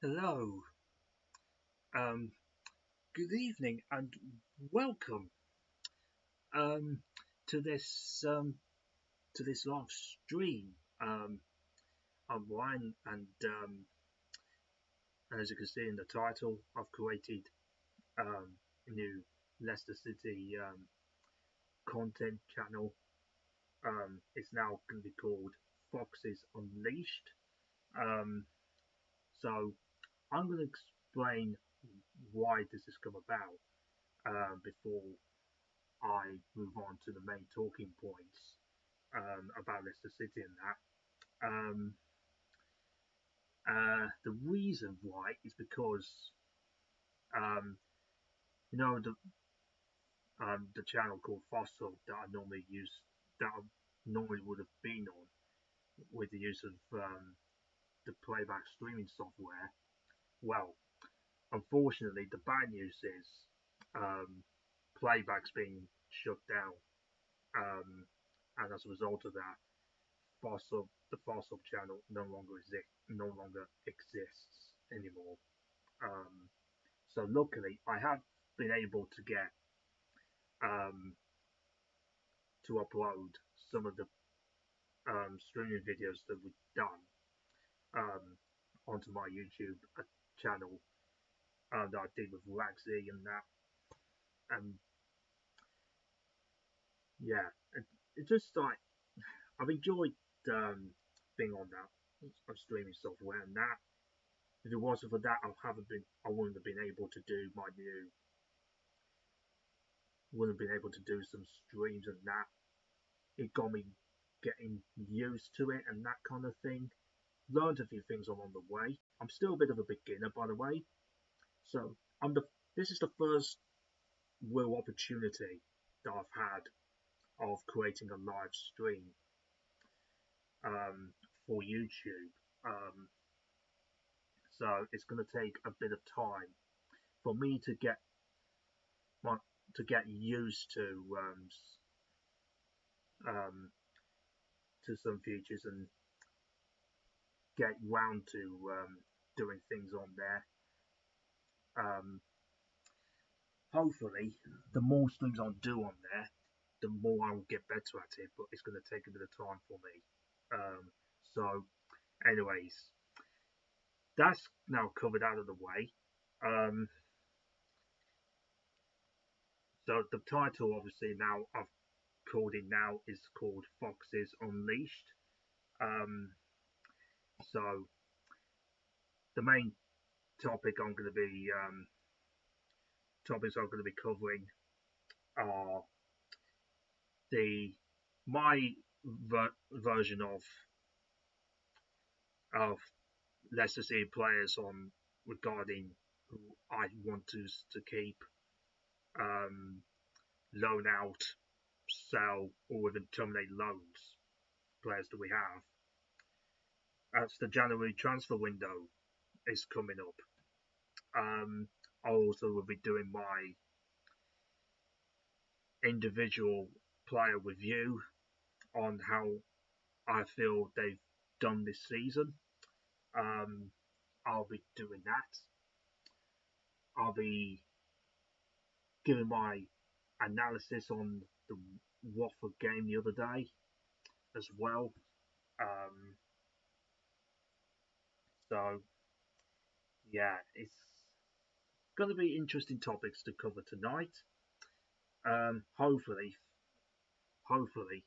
Hello, um, good evening, and welcome um, to this live stream. I'm Ryan, and as you can see in the title, I've created a new Leicester City content channel. It's now going to be called Foxes Unleashed. Um, so I'm going to explain why this has come about before I move on to the main talking points about Leicester City and that. Um, the reason why is because um, the channel called Fossil that I normally use that I normally would have been on with the use of the playback streaming software. Well, unfortunately, the bad news is um, playback's being shut down, and as a result of that, the Fossil channel no longer exists anymore. Um, so luckily, I have been able to get um, to upload some of the streaming videos that we've done um, onto my YouTube channel that I did with Laxi and that. And yeah, it's just like I've enjoyed being on that streaming software and that. If it wasn't for that, I wouldn't have been able to do my new, wouldn't have been able to do some streams and that. It got me getting used to it and that kind of thing. Learned a few things along the way. I'm still a bit of a beginner, by the way. So I'm the. This is the first real opportunity that I've had of creating a live stream for YouTube. Um, so it's going to take a bit of time for me to my, used um, to some features and get round to doing things on there. Um, Hopefully, the more streams I do on there, the more I will get better at it. But it's going to take a bit of time for me. So, anyways, that's now covered out of the way. Um, so the title, obviously, now I've called it now is called Foxes Unleashed. Um, so the main topic I'm going to be topics I'm going to be covering are the my version of Leicester City players on regarding who I want to keep, um, loan out, sell, or even terminate loans players that we have. As the January transfer window is coming up, I also will be doing my individual player review on how I feel they've done this season. Um, I'll be doing that. I'll be giving my analysis on the Watford game the other day as well. Um, so yeah, it's going to be interesting topics to cover tonight. Hopefully,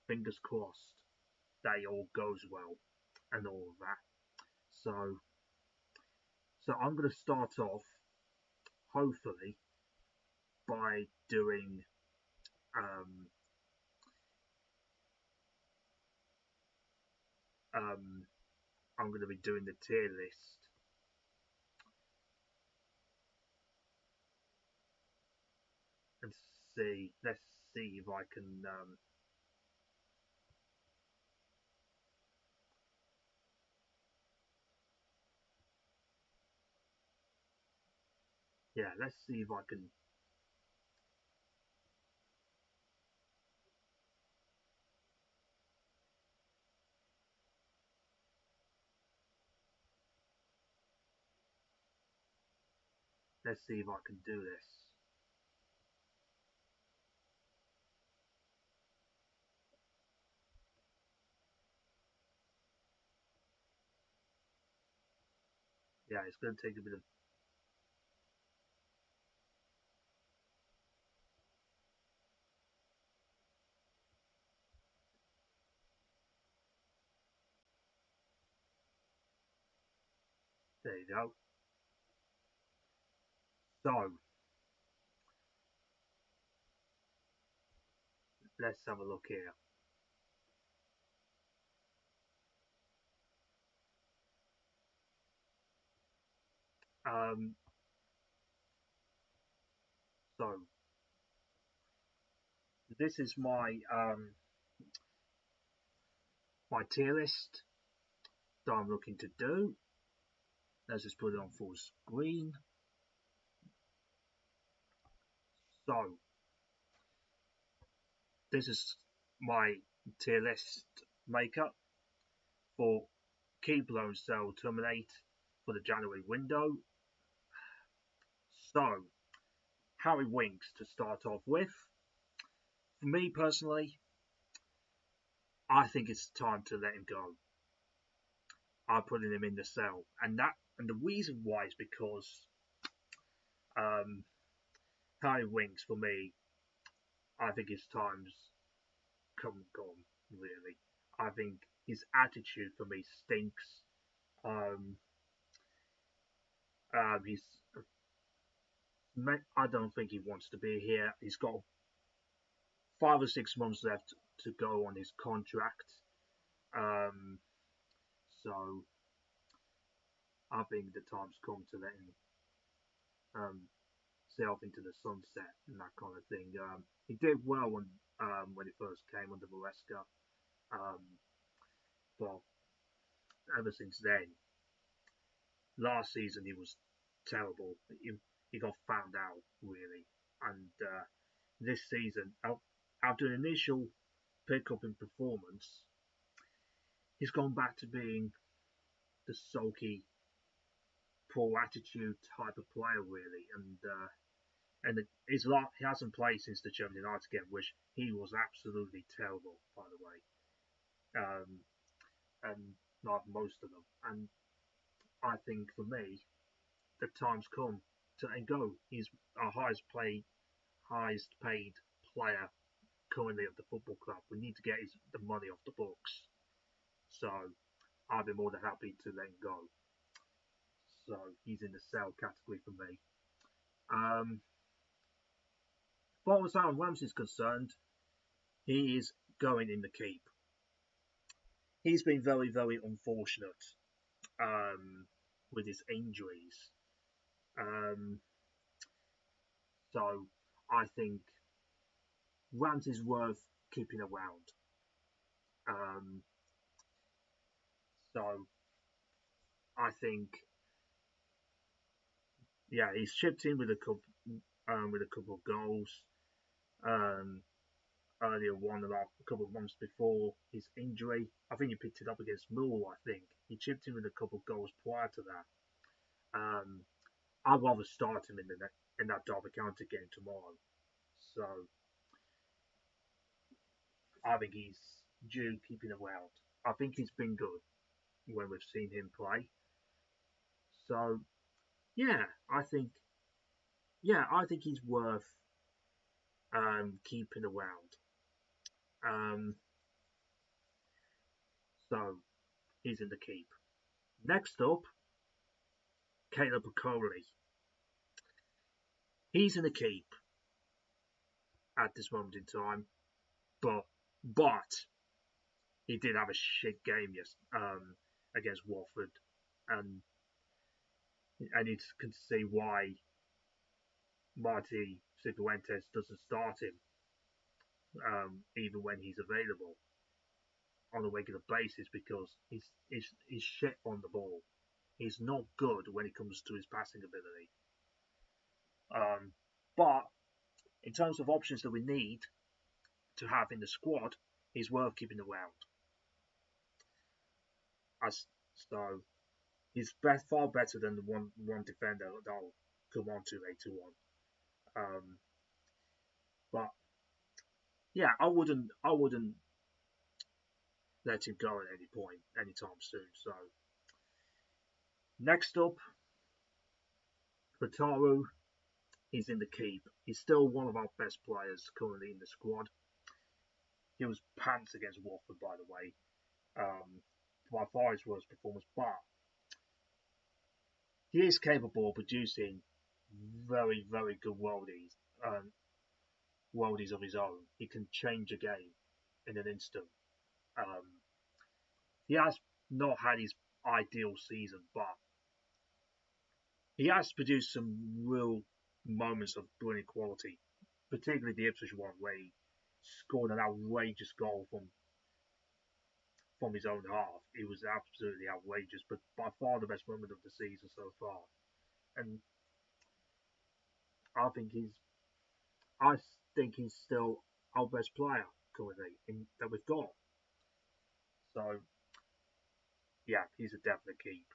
fingers crossed, that all goes well and all of that. So, so I'm going to start off, hopefully, by doing um, um, I'm going to be doing the tier list and see. Let's see if I can. Yeah, let's see if I can. Let's see if I can do this. Yeah, it's going to take a bit of. There you go. So let's have a look here. Um, so this is my tier list that I'm looking to do. Let's just put it on full screen. So this is my tier list makeup for keep, loan, sell, terminate for the January window. So Harry Winks to start off with. For me personally, I think it's time to let him go. I'm putting him in the sell, and the reason why is because um, Harry Winks for me, I think his time's come and gone. Really, I think his attitude for me stinks. Um, he's I don't think he wants to be here. He's got 5 or 6 months left to go on his contract. Um, so I think the time's come to let him sail off into the sunset and that kind of thing. He did well when he first came under Maresca, um, but ever since then, last season he was terrible. He got found out really, and this season, after an initial pickup in performance, he's gone back to being the sulky, poor attitude type of player really, and he hasn't played since the German United game, which he was absolutely terrible, by the way, and like most of them. And I think for me, the time's come to let him go. He's our highest paid player currently at the football club. We need to get the money off the books. So I'd be more than happy to let him go. So he's in the sell category for me. As far as Aaron Ramsey's concerned, he is going in the keep. He's been very, very unfortunate with his injuries. Um, so I think Ramsey's worth keeping around. Um, so I think, yeah, he's chipped in with a couple of goals. Um, Earlier one a couple of months before his injury. I think he picked it up against Millwall. I think he chipped in with a couple of goals prior to that. Um, I'd rather start him in that Derby County game tomorrow. So I think he's due keeping around. I think he's been good when we've seen him play. So yeah, I think I think he's worth keeping around. Um, so he's in the keep. Next up, Caleb Coley. He's in the keep at this moment in time, but but he did have a shit game against Watford, and you can see why Marty Cifuentes doesn't start him even when he's available on a regular basis because he's shit on the ball. He's not good when it comes to his passing ability. But in terms of options that we need to have in the squad, he's worth keeping around. As so, he's far better than the one defender though. come on to later on. But yeah, I wouldn't let him go at any point, anytime soon. So next up, Fataru, he's in the keep. He's still one of our best players currently in the squad. He was pants against Watford, by the way. By far his worst performance, but he is capable of producing very, very good um, worldies of his own. He can change a game in an instant. Um, he has not had his ideal season, but he has produced some real moments of brilliant quality, particularly the Ipswich one where he scored an outrageous goal from his own half. It was absolutely outrageous, but by far the best moment of the season so far. And I think he's I think he's still our best player currently that we've got. So yeah, he's a definite keep.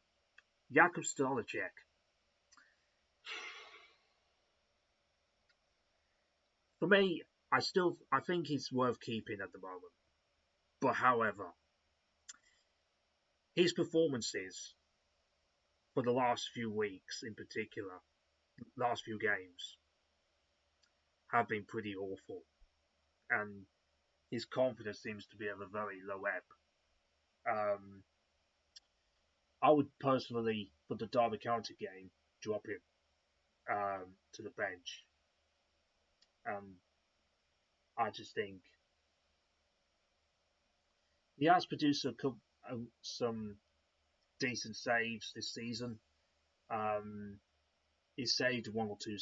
Jakub Stolicek. For me, I think he's worth keeping at the moment. But however, his performances for the last few weeks, in particular, last few games, have been pretty awful, and his confidence seems to be at a very low ebb. Um, I would personally, for the Derby County game, drop him to the bench. I just think he has produced some decent saves this season. Um, he saved one or two.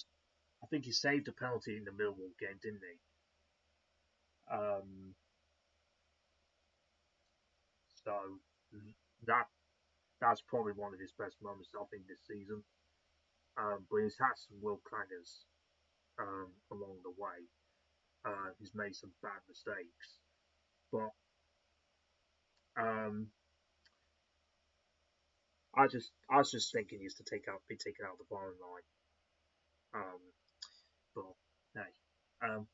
I think he saved a penalty in the Millwall game, didn't he? Um, so that that's probably one of his best moments, I think, this season. But he's had some real clangers along the way. He's made some bad mistakes, but um, I was just thinking he used to be taken out of the firing line. Um, but hey, um,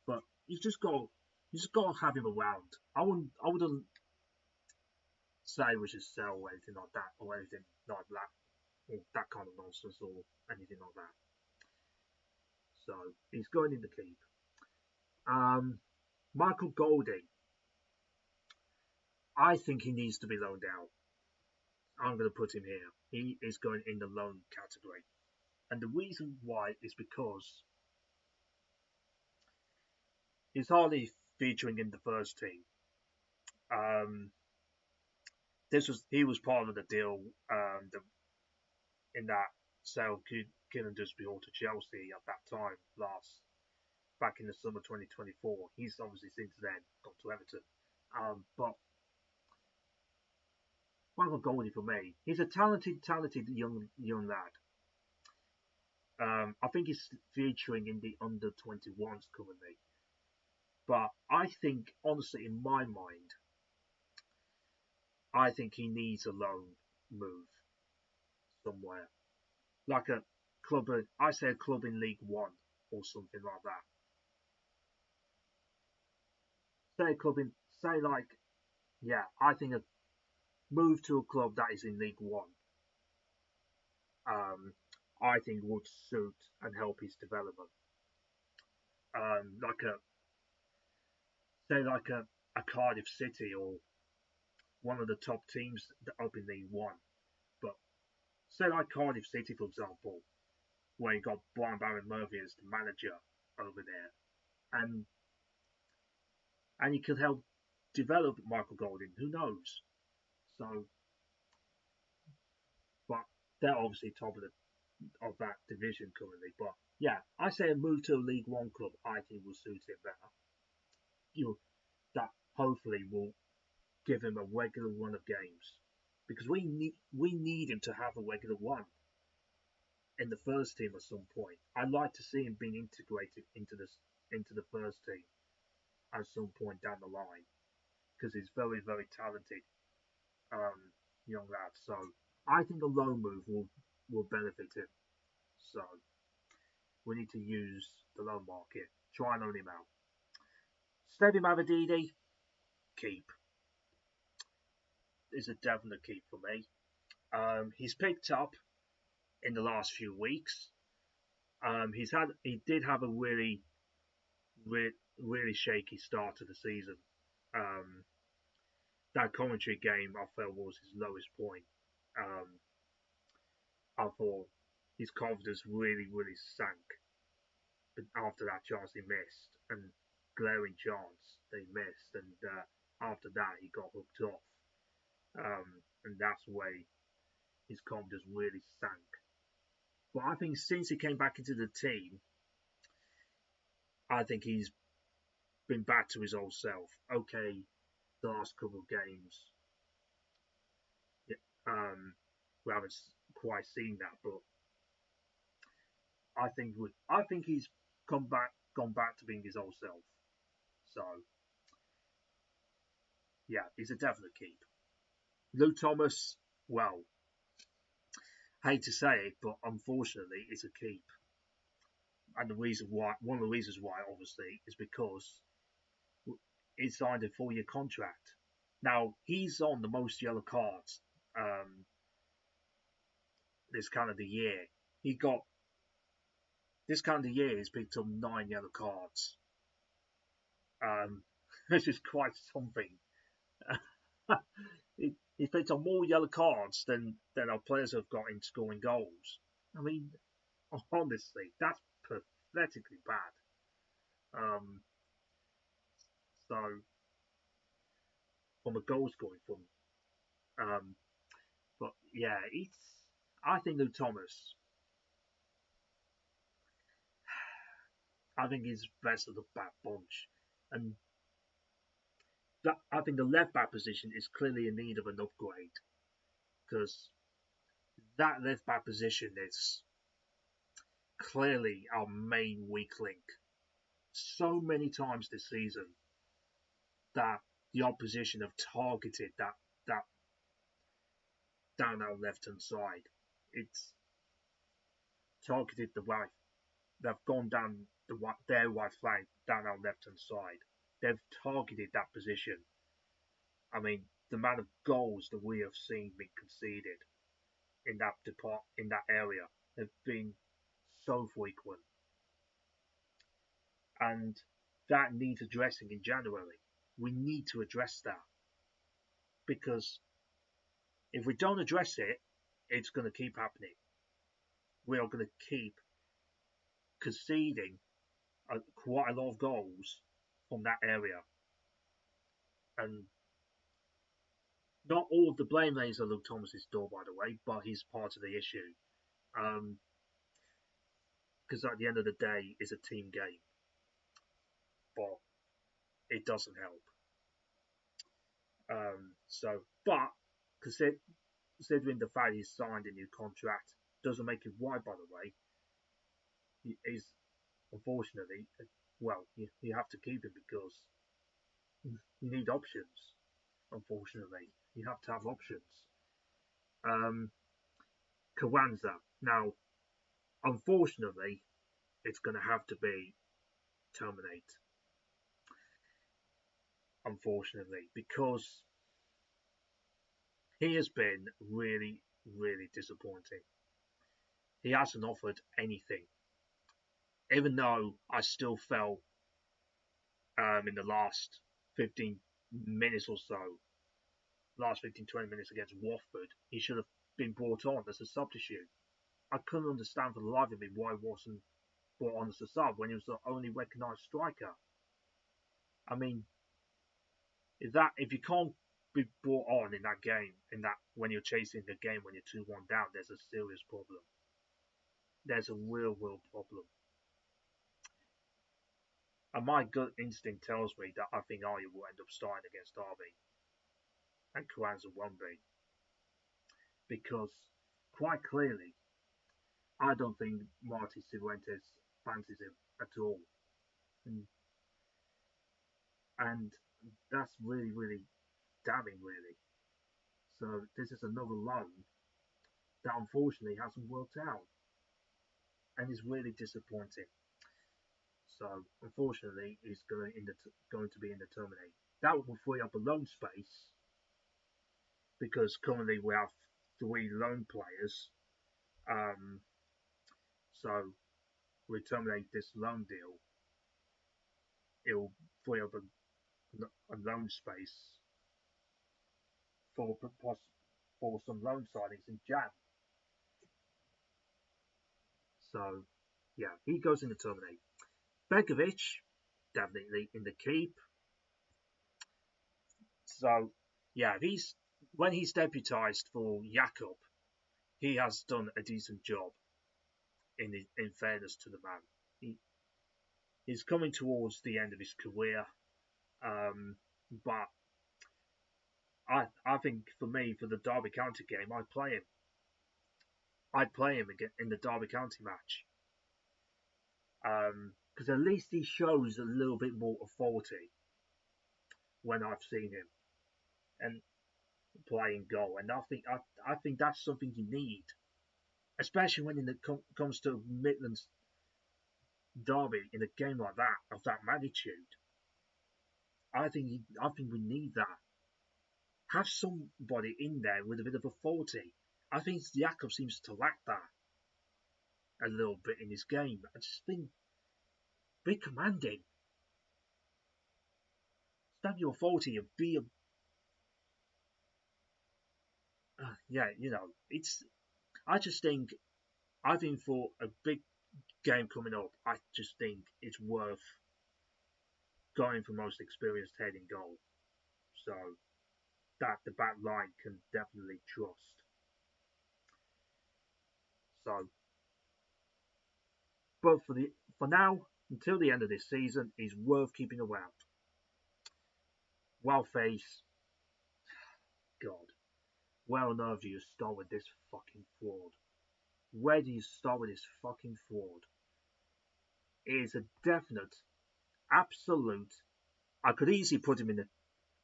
but you just got to have him around. I wouldn't say we should sell or anything like that or anything like that or that kind of nonsense or anything like that. So he's going in the keep. Um, Michael Golding, I think he needs to be loaned out. I'm going to put him here. He is going in the loan category. And the reason why is because he's hardly featuring in the first team. Um, he was part of the deal in that sale Kieran Dewsbury to Chelsea at that time back in the summer 2024. He's obviously since then gone to Everton. But Michael Goldie for me, he's a talented young lad. I think he's featuring in the under 21s currently. But I think, honestly, in my mind, I think he needs a loan move somewhere, like a club. I say a club in League One or something like that. Say a club in, say like, yeah, I think a move to a club that is in League One. Um, I think would suit and help his development. Like a say like a Cardiff City or one of the top teams up in League One. But say like Cardiff City, for example, where you got Brian Barron Murphy as the manager over there, and he could help develop Michael Golding. Who knows? So, but they're obviously top of that division currently. But yeah, I say a move to a League One club. I think will suit him better. You know, that hopefully will give him a regular run of games because we need him to have a regular one in the first team at some point. I'd like to see him being integrated into the first team at some point down the line because he's very talented young lad. So I think a loan move will benefit him. So we need to use the loan market. Try and loan him out. Stevie Mavididi, keep. Is a definite keep for me. He's picked up in the last few weeks. He did have a really shaky start to the season. Um, that commentary game I felt was his lowest point. Um, I thought his confidence really sank after that chance he missed, and glaring chance they missed, and after that he got hooked off, and that's where his confidence really sank. But I think since he came back into the team, I think he's been back to his old self. Okay, the last couple of games, um, we haven't quite seen that, but I think he's gone back to being his old self. So yeah, he's a definite keep. Lou Thomas, well, hate to say it, but unfortunately, it's a keep. And one of the reasons why, obviously, is because he signed a 4-year contract. Now he's on the most yellow cards um, this calendar year. He got this calendar year. He's picked up 9 yellow cards. This is quite something. He's picked up more yellow cards than our players have got in scoring goals. I mean, honestly, that's pathetically bad. So from a goal scoring front, um, but yeah, it's. I think Lou Thomas. I think he's best of the back bunch, and I think the left back position is clearly in need of an upgrade because that left back position is clearly our main weak link. So many times this season that the opposition have targeted that down our left hand side. It's targeted the right. They've gone down their right flank down our left hand side. They've targeted that position. I mean, the amount of goals that we have seen being conceded in that area have been so frequent, and that needs addressing in January. We need to address that because if we don't address it, it's going to keep happening. We are going to keep conceding quite a lot of goals from that area, and not all of the blame lays on Luke Thomas's door, by the way, but he's part of the issue. Because at the end of the day, it's a team game, but it doesn't help. But considering the fact he's signed a new contract, doesn't make it right, by the way. He's unfortunately, well, you have to keep him because you need options. Unfortunately, you have to have options. Um, Kawanza. Now, unfortunately, it's going to have to be Terminate. Unfortunately, because he has been really disappointing. He hasn't offered anything, even though I still felt in the last 15 minutes or so, last 15-20 minutes against Watford, he should have been brought on as a substitute. I couldn't understand for the life of me why he wasn't brought on as a sub when he was the only recognised striker. I mean, if you can't be brought on in that game, in that when you're chasing the game when you're 2-1 down, there's a serious problem. There's a real problem. And my gut instinct tells me that I think Arya will end up starting against Derby and Kwanzaa won't be. Because quite clearly, I don't think Marty Cifuentes fancies him at all. And, and that's really damning, really. So this is another loan that unfortunately hasn't worked out. and it's really disappointing. So unfortunately, he's going to be in the Terminate. That will free up a loan space because currently we have three loan players. Um, so we terminate this loan deal, it'll free up a loan space for for some loan signings in Jan. So yeah, he goes in the Terminate. Begovic, definitely in the keep. So yeah, he's when he's deputised for Jakob, he has done a decent job. In fairness to the man, he's coming towards the end of his career, but I think for me for the Derby County game, I'd play him. I'd play him again in the Derby County match because at least he shows a little bit more authority when I've seen him and playing goal, and I think that's something you need, especially when it comes to Midlands Derby in a game like that of that magnitude. I think we need that. Have somebody in there with a bit of authority. I think Jakob seems to lack that a little bit in his game. I just think be commanding, stand your authority, and be a yeah. It's. I think for a big game coming up, I just think it's worth going for most experienced head in goal, so that the back line can definitely trust. So, but for now, until the end of this season, he's worth keeping around. Well, face, God, where on earth do you start with this fucking fraud? Where do you start with this fucking fraud? It is a definite, absolute. I could easily put him in the.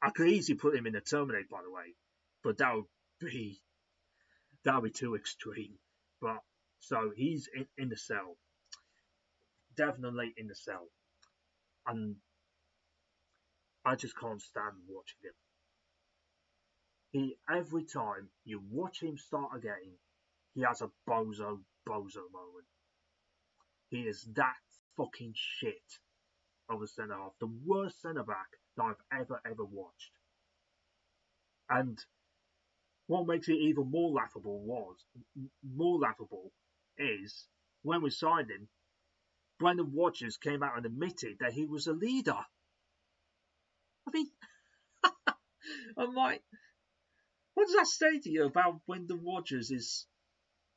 I could easily put him in the Terminate, by the way, but be that would be too extreme. But so he's in the cell, definitely in the cell, and I just can't stand watching him. He every time you watch him start a game, he has a bozo moment. He is that fucking shit of a centre half, the worst centre back that I've ever watched. And what makes it even more laughable is when we signed him, Brendan Rodgers came out and admitted that he was a leader. I mean, I'm like, what does that say to you about Brendan Rodgers'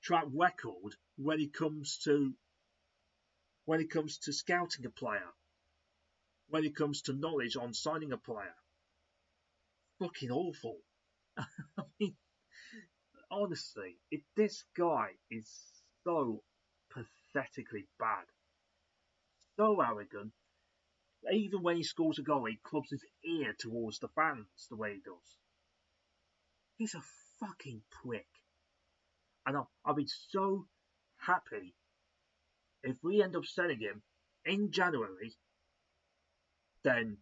track record when it comes to scouting a player, when it comes to knowledge on signing a player? Fucking awful. I mean, honestly, this guy is so pathetically bad, so arrogant. Even when he scores a goal, he clubs his ear towards the fans the way he does. He's a fucking prick. And I'll be so happy if we end up selling him in January, then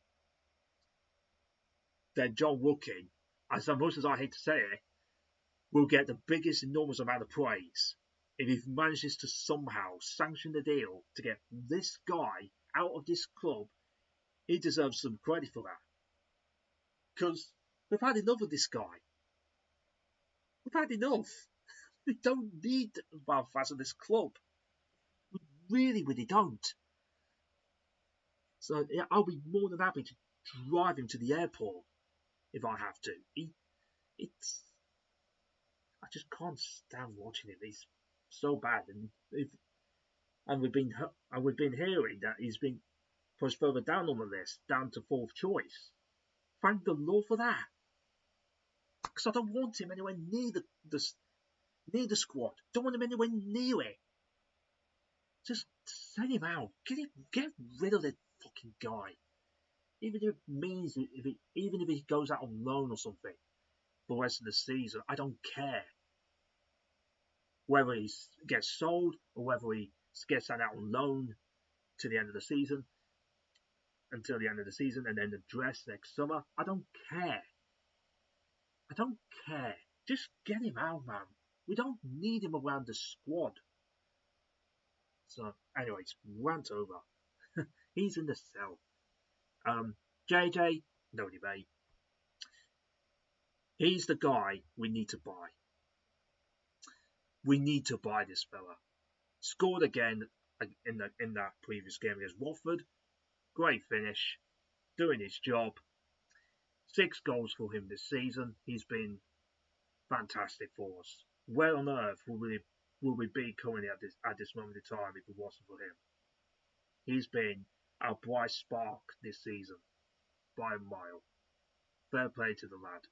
John Woodkin, as much as I hate to say it, will get the biggest enormous amount of praise if he manages to somehow sanction the deal to get this guy out of this club. He deserves some credit for that. Because we've had enough of this guy. We've had enough. We don't need Valfaz in this club. We really don't. So yeah, I'll be more than happy to drive him to the airport if I have to. I just can't stand watching him. He's so bad, and we've been hearing that he's been pushed further down on the list, down to fourth choice. Thank the Lord for that, because I don't want him anywhere near the squad. Don't want him anywhere near it. Just send him out. Get rid of the fucking guy. Even if it means even if he goes out on loan or something for the rest of the season, I don't care. Whether he gets sold or whether he get sent out on loan to the end of the season, until the end of the season, and then address next summer. I don't care. I don't care. Just get him out, man. We don't need him around the squad. So, anyways, rant over. He's in the cell. JJ, no debate. He's the guy we need to buy. We need to buy this fella. Scored again in that previous game against Watford. Great finish. Doing his job. 6 goals for him this season. He's been fantastic for us. Where on earth will we be currently at this moment in time if it wasn't for him? He's been our bright spark this season by a mile. Fair play to the lad.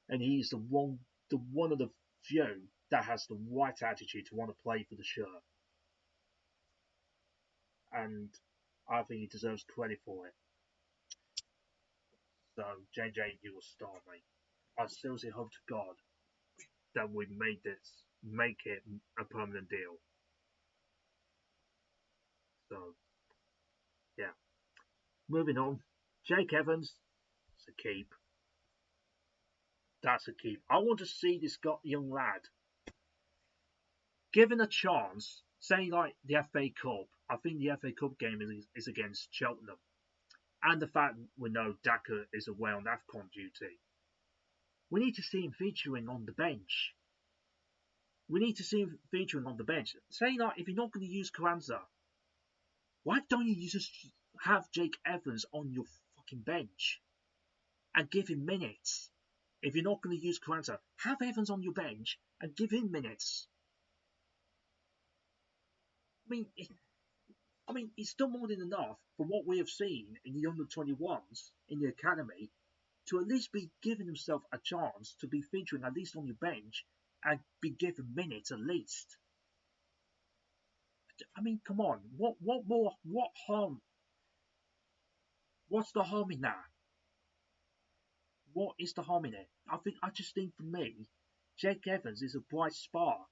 And he's the one of the few that has the right attitude to want to play for the shirt. And I think he deserves credit for it. So, JJ, you will start, mate. I seriously hope to God that we make it a permanent deal. So, yeah. Moving on. Jake Evans, it's a keep. That's a keep. I want to see this young lad given a chance, say like the FA Cup. I think the FA Cup game is against Cheltenham. And the fact we know Daka is away on AFCON duty. We need to see him featuring on the bench. We need to see him featuring on the bench. Say like, if you're not going to use Carranza, why don't you just have Jake Evans on your fucking bench and give him minutes? If you're not going to use Carranza, have Evans on your bench and give him minutes. I mean, he's done more than enough for what we have seen in the under-21s in the academy to at least be giving himself a chance to be featuring at least on your bench and be given minutes at least. I mean, come on, what harm? What's the harm in that? What is the harm in it? I just think for me, Jake Evans is a bright spark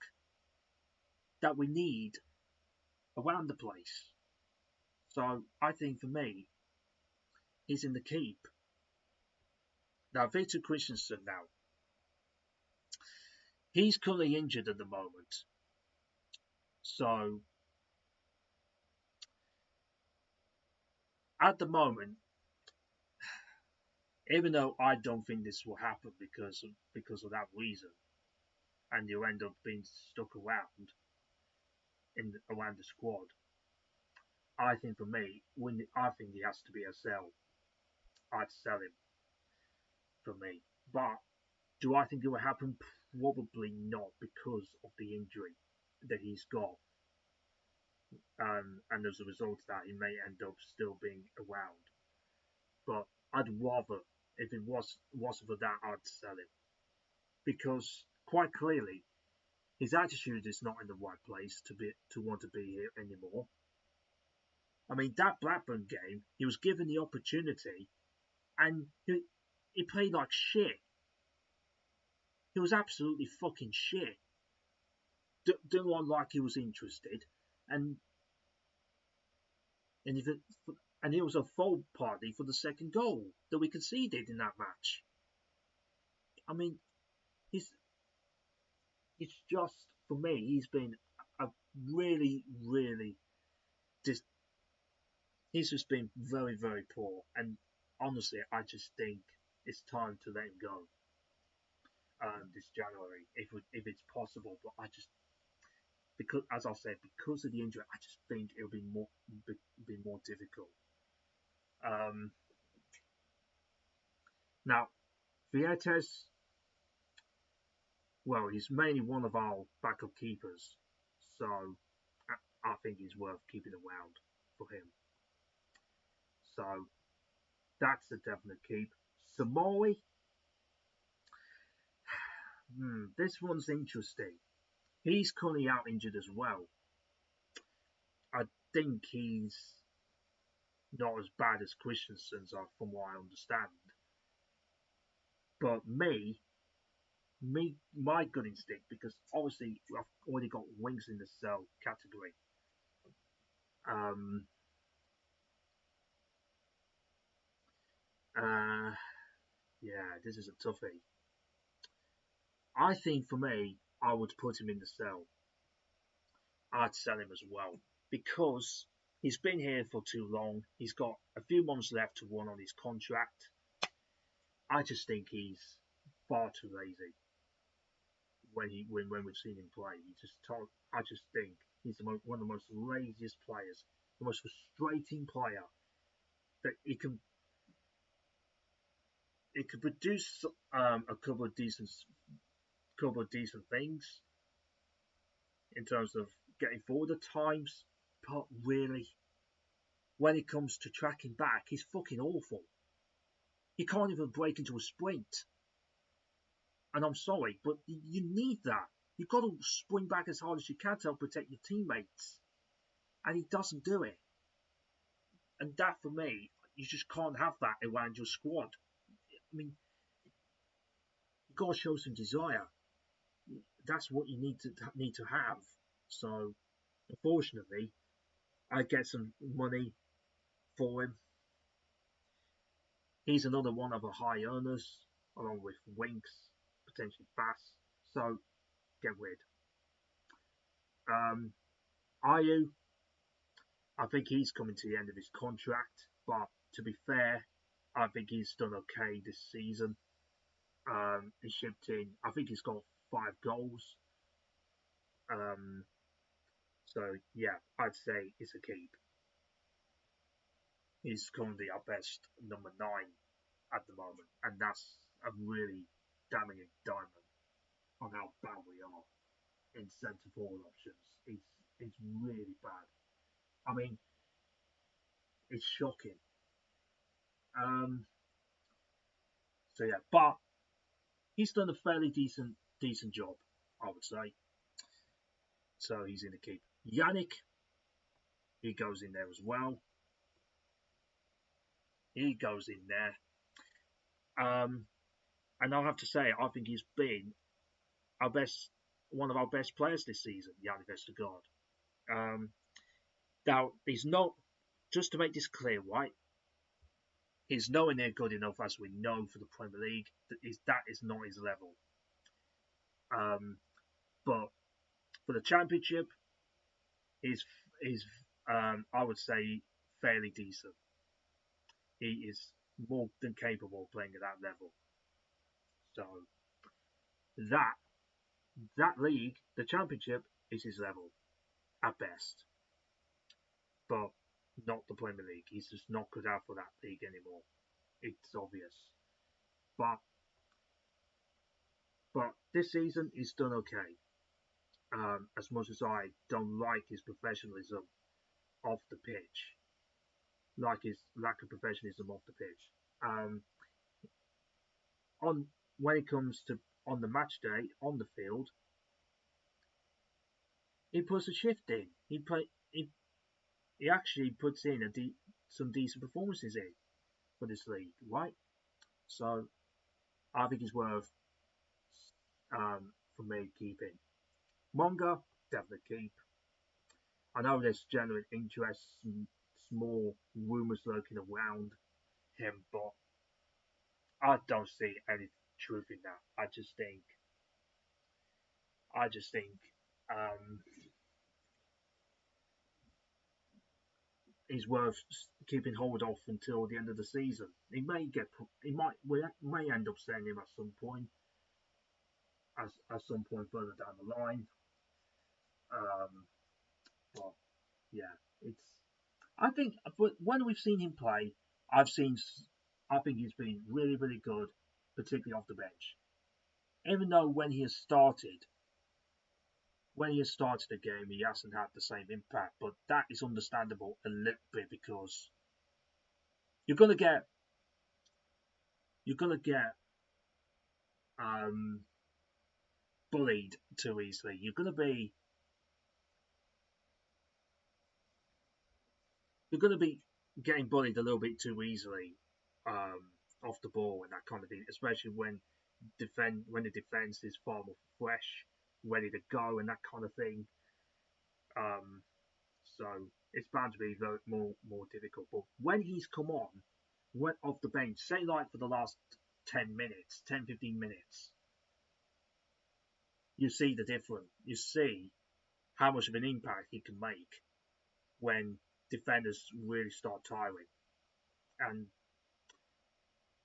that we need around the place. So I think for me, he's in the keep. Now Victor Christensen he's currently injured at the moment. So at the moment, even though I don't think this will happen because of that reason, and you'll end up being stuck around the squad, I think for me, I think he has to be a sell. I'd sell him for me. But do I think it will happen? Probably not, because of the injury that he's got. And as a result of that, he may end up still being around. But I'd rather, if it wasn't for that, I'd sell him. Because quite clearly, his attitude is not in the right place to want to be here anymore. I mean, that Blackburn game, he was given the opportunity, and he played like shit. He was absolutely fucking shit. Didn't look like he was interested, and it was a fault party for the second goal that we conceded in that match. I mean, it's just, for me, he's been a really, really he's just been very, very poor. And honestly, I just think it's time to let him go this January, if it's possible. But I just, because, as I said, because of the injury, I just think it'll be more difficult. Now, Vietes, well, he's mainly one of our backup keepers, so I think he's worth keeping around for him. So that's a definite keep. Samori, this one's interesting. He's currently out injured as well. I think he's not as bad as Christensen's, from what I understand. But me, my gut instinct, because obviously I've already got wings in the sell category. Um, uh, yeah, this is a toughie. I think for me, I would put him in the sell. I'd sell him as well because he's been here for too long. He's got a few months left to run on his contract. I just think he's far too lazy when we've seen him play. I just think he's one of the most laziest players, the most frustrating player that he can produce a couple of decent things in terms of getting forward at times, but really, when it comes to tracking back, he's fucking awful. He can't even break into a sprint. And I'm sorry, but you need that. You've got to sprint back as hard as you can to help protect your teammates. And he doesn't do it. And that, for me, you just can't have that around your squad. I mean, you've got to show some desire. That's what you need to have. So, unfortunately, I get some money for him. He's another one of the high earners, along with Winks, potentially Bass. So, get rid. Ayu, I think he's coming to the end of his contract, but to be fair, I think he's done okay this season. He shipped in, I think he's got 5 goals. Um, so yeah, I'd say it's a keep. He's currently our best number 9 at the moment, and that's a really damning indictment on how bad we are in centre forward options. It's really bad. I mean, it's shocking. Um, so yeah, but he's done a fairly decent job, I would say. So he's in the keep. Yannick, he goes in there as well. He goes in there. And I'll have to say, I think he's been one of our best players this season, Yannick Vestergaard. Now, he's not, just to make this clear, right? He's nowhere near good enough, as we know, for the Premier League. That is not his level. But for the Championship, he's I would say, fairly decent. He is more than capable of playing at that level. So that that league, the Championship, is his level at best, but not the Premier League. He's just not good out for that league anymore. It's obvious. But this season he's done okay. As much as I don't like his professionalism off the pitch, like his lack of professionalism off the pitch. Um, on when it comes to on the match day on the field, he puts a shift in. He actually puts in some decent performances in for this league, right? So I think he's worth for me keeping. Monga, definitely keep. I know there's genuine interest, small rumours lurking around him, but I don't see any truth in that. I just think um, he's worth keeping hold of until the end of the season. We may end up selling him at some point, at some point further down the line. Um, but yeah, it's. I think, but when we've seen him play, I've seen. I think he's been really, really good, particularly off the bench. Even though when he has started the game, he hasn't had the same impact. But that is understandable a little bit because you're gonna get you're gonna get um, bullied too easily. You're gonna be getting bullied a little bit too easily off the ball and that kind of thing, especially when when the defense is far more fresh, ready to go, and that kind of thing. Um, so it's bound to be more difficult. But when he's come on, went off the bench, say like for the last 10 minutes, 10, 15 minutes, you see the difference. You see how much of an impact he can make when defenders really start tiring. And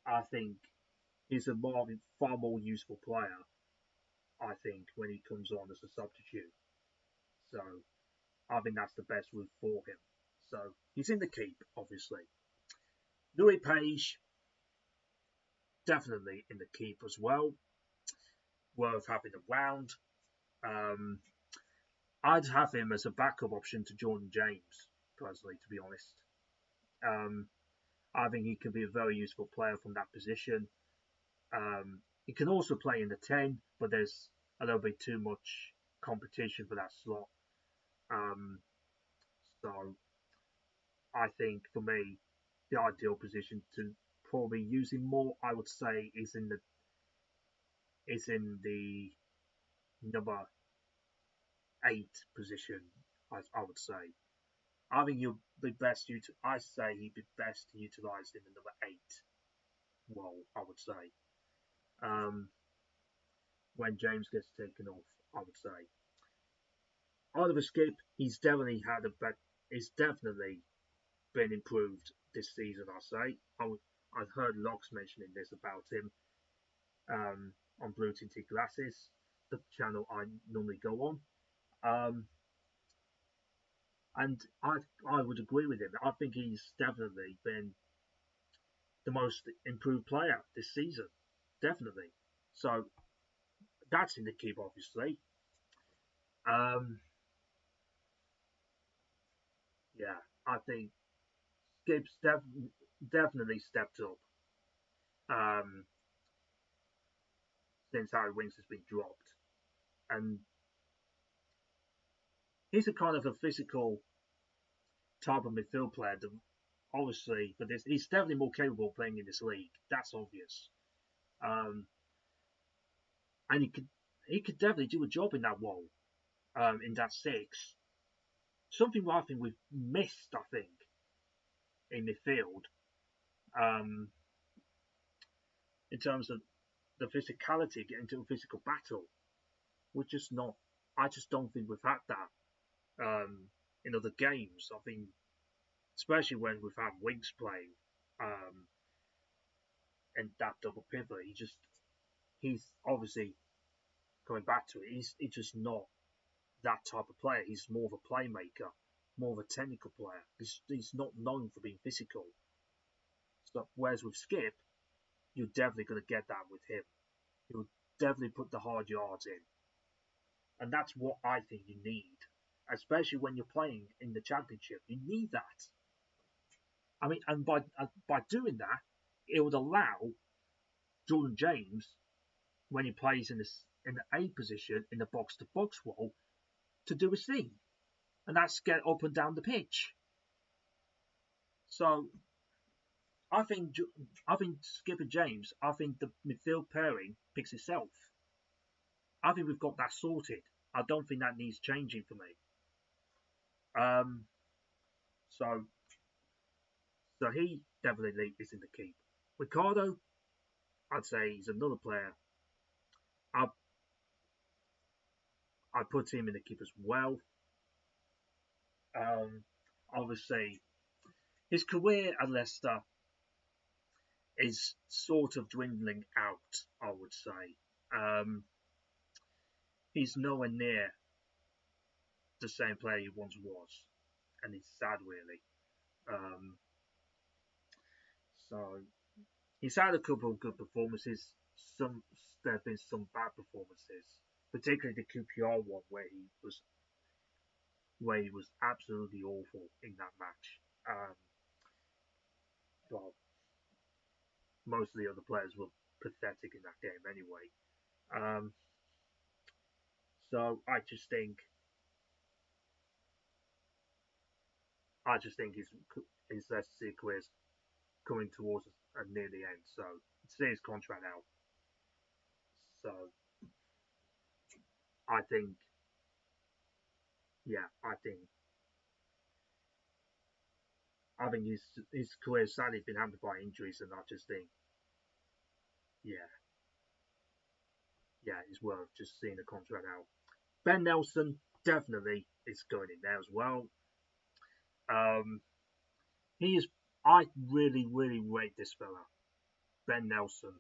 I think he's far more useful player, I think, when he comes on as a substitute. So I think that's the best route for him. So he's in the keep, obviously. Louis Page, definitely in the keep as well. Worth having around. Um, I'd have him as a backup option to Jordan James, personally, to be honest. Um, I think he can be a very useful player from that position. He can also play in the 10, but there's a little bit too much competition for that slot. Um, so I think for me, the ideal position to probably use him more, I would say, is in the number 8 position. I would say. I think he'll be best. I say he'd be best utilised in the number 8 role. I would say. Um, when James gets taken off, I would say. Oliver Skip, he's definitely been improved this season. I say. I've heard Locks mentioning this about him on Blue Tinted Glasses, the channel I normally go on. Um, and I would agree with him. I think he's definitely been the most improved player this season. Definitely. So that's in the keep, obviously. Um, yeah, I think Skip's definitely stepped up um, since Harry Winks has been dropped. And he's a kind of a physical type of midfield player that obviously for this he's definitely more capable of playing in this league. That's obvious. Um, and he could definitely do a job in that role, in that 6. Something I think we've missed, I think, in midfield, um, in terms of the physicality, getting to a physical battle. We're just not. I just don't think we've had that in other games. I think, especially when we've had Winks playing and that double pivot, he's obviously going back to it. He's just not that type of player. He's more of a playmaker, more of a technical player. He's not known for being physical. So, whereas with Skip, you're definitely going to get that with him. He'll definitely put the hard yards in. And that's what I think you need, especially when you're playing in the championship. You need that. I mean, and by doing that, it would allow Jordan James, when he plays in the A position in the box to box role, to do his thing, and that's get up and down the pitch. So I think Skip and James. I think the midfield pairing picks itself. I think we've got that sorted. I don't think that needs changing for me. Um, so he definitely is in the keep. Ricardo, I'd say he's another player. I put him in the keep as well. Obviously, his career at Leicester is sort of dwindling out, I would say. He's nowhere near the same player he once was, and it's sad, really. Um, so he's had a couple of good performances. There have been some bad performances, particularly the QPR one where he was absolutely awful in that match. Well, most of the other players were pathetic in that game anyway. Um, so I just think his Leicester career is coming towards near the end. So it's his contract out. So I think, yeah, I think his career sadly been hampered by injuries, and I just think, yeah, yeah, it's worth just seeing the contract out. Ben Nelson definitely is going in there as well. Um, he is. I really, really rate this fella, Ben Nelson,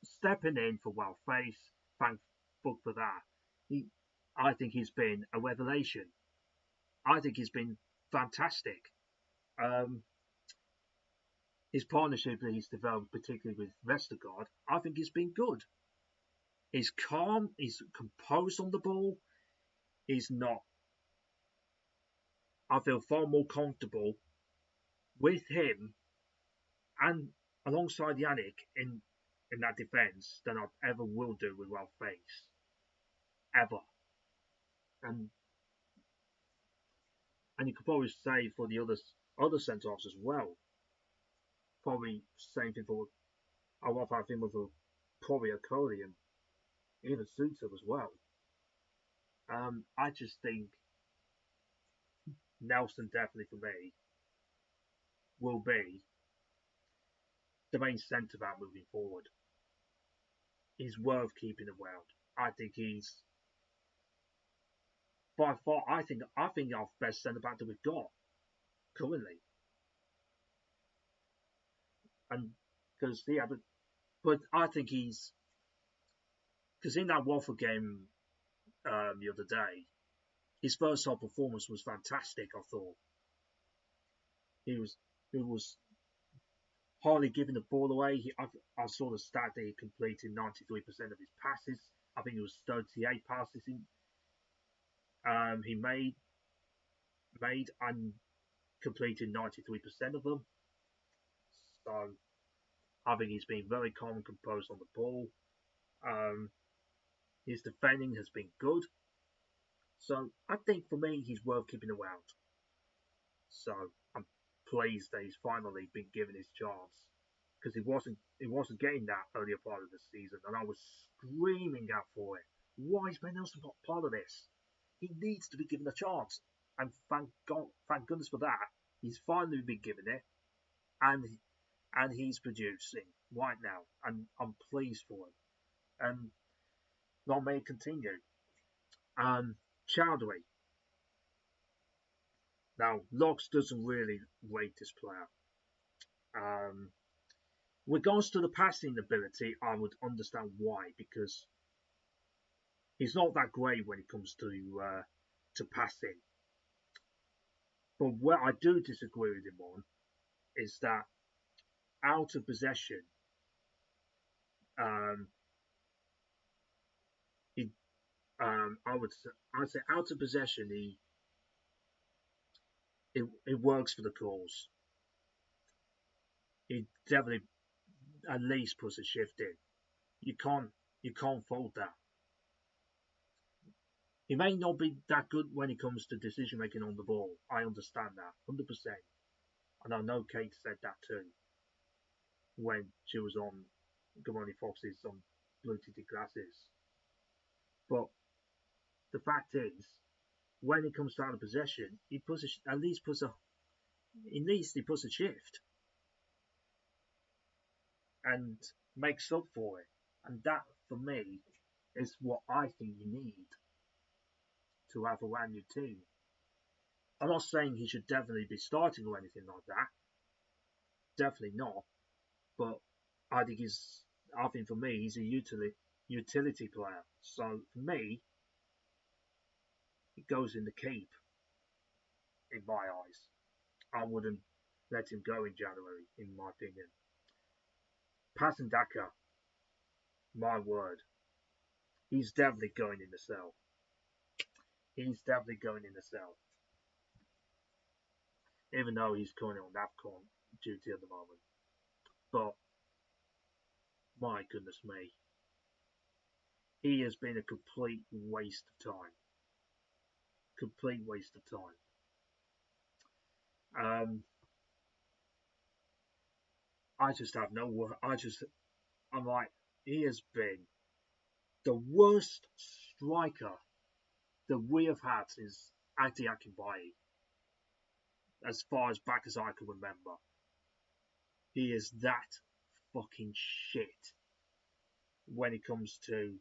stepping in for Wild Face. Thank fuck for that. He, I think he's been a revelation. I think he's been fantastic. Um, his partnership that he's developed, particularly with Vestergaard, I think he's been good. He's calm. He's composed on the ball. He's not. I feel far more comfortable with him and alongside Yannick in that defence than I ever will do with Ralph Face. Ever. And you could probably say for the other centre halves as well. Probably same thing for I love that thing with probably a Cody and even Suter as well. I just think Nelson definitely for me will be the main centre back moving forward. He's worth keeping around. I think he's by far. I think our best centre back that we've got currently, and because yeah, but I think he's because in that Watford game the other day, his first half performance was fantastic. I thought he was hardly giving the ball away. I saw the stat that he completed 93% of his passes. I think it was 38 passes he made and completed 93% of them. So I think he's been very calm and composed on the ball. Um, his defending has been good. So I think for me, he's worth keeping around. So I'm pleased that he's finally been given his chance because he wasn't getting that earlier part of the season, and I was screaming out for it. Why is Ben Nelson not part of this? He needs to be given a chance, and thank goodness for that. He's finally been given it, and he's producing right now, and I'm pleased for him. And long may it continue. Chowdhury. Now, Locks doesn't really rate this player. Um, regards to the passing ability, I would understand why, because he's not that great when it comes to passing. But where I do disagree with him on is that out of possession, um, he, I'd say out of possession, it works for the cause. He definitely at least puts a shift in. You can't fault that. He may not be that good when it comes to decision making on the ball. I understand that 100%. And I know Kate said that too when she was on Good Morning Fox's on Blue Titty Glasses. But the fact is, when it comes to out of possession, he puts at least he puts a shift and makes up for it. And that, for me, is what I think you need to have a brand new team. I'm not saying he should definitely be starting or anything like that. Definitely not. But I think for me, he's a utility player. So for me, it goes in the keep, in my eyes. I wouldn't let him go in January, in my opinion. Pasandaka, my word, he's definitely going in the cell. He's definitely going in the cell. Even though he's currently on AFCON duty at the moment. But, my goodness me, he has been a complete waste of time. Complete waste of time. I just have no word. I'm like, he has been. the worst striker that we have had since Adi Akinbaye, as far as back as I can remember. He is that fucking shit when it comes to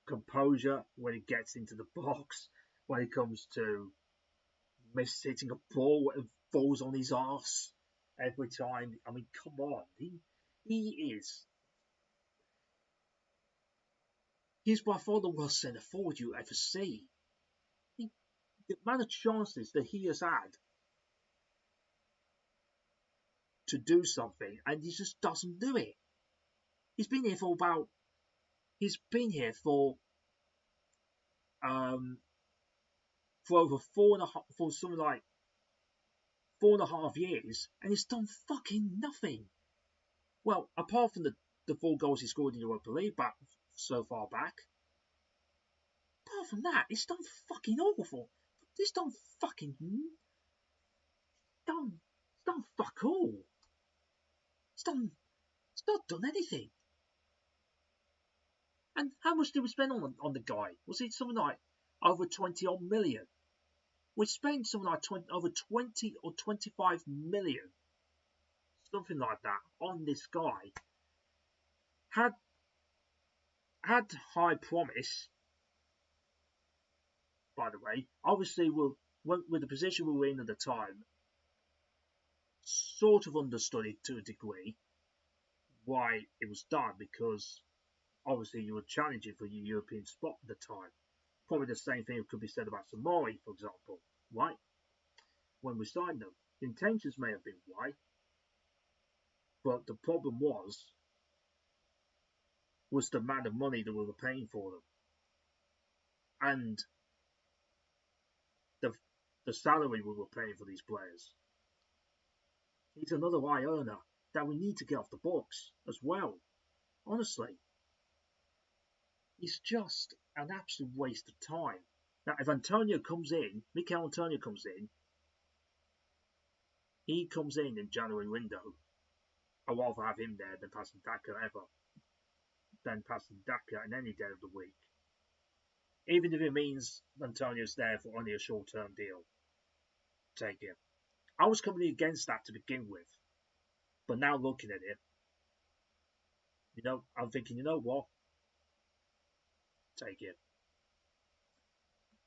composure, when it gets into the box, when it comes to hitting a ball that falls on his arse every time. I mean, come on, he's by far the worst centre forward you ever see. The amount of chances that he has had to do something, and he just doesn't do it. He's been here for over for something like 4.5 years, and he's done fucking nothing. Well, apart from the 4 goals he scored in the Europa League so far back, apart from that, he's done fucking awful. He's done fucking done fuck all. He's not done anything. And how much did we spend on the guy? Was it something like over 20 odd million? We spent something like over 20 or 25 million, something like that, on this guy. Had high promise, by the way. Obviously, with the position we were in at the time, sort of understood it to a degree why it was done, because obviously you were challenging for your European spot at the time. Probably the same thing could be said about Samori, for example, right? When we signed them, the intentions may have been right, but the problem was the amount of money that we were paying for them, and the salary we were paying for these players. He's another high earner that we need to get off the books as well. Honestly, it's just an absolute waste of time. Now, if Mikel Antonio comes in, he comes in January window. I'd rather have him there than passing Daka in any day of the week. Even if it means Antonio's there for only a short-term deal. Take it. I was completely against that to begin with. But now looking at it, I'm thinking, you know what? Take it.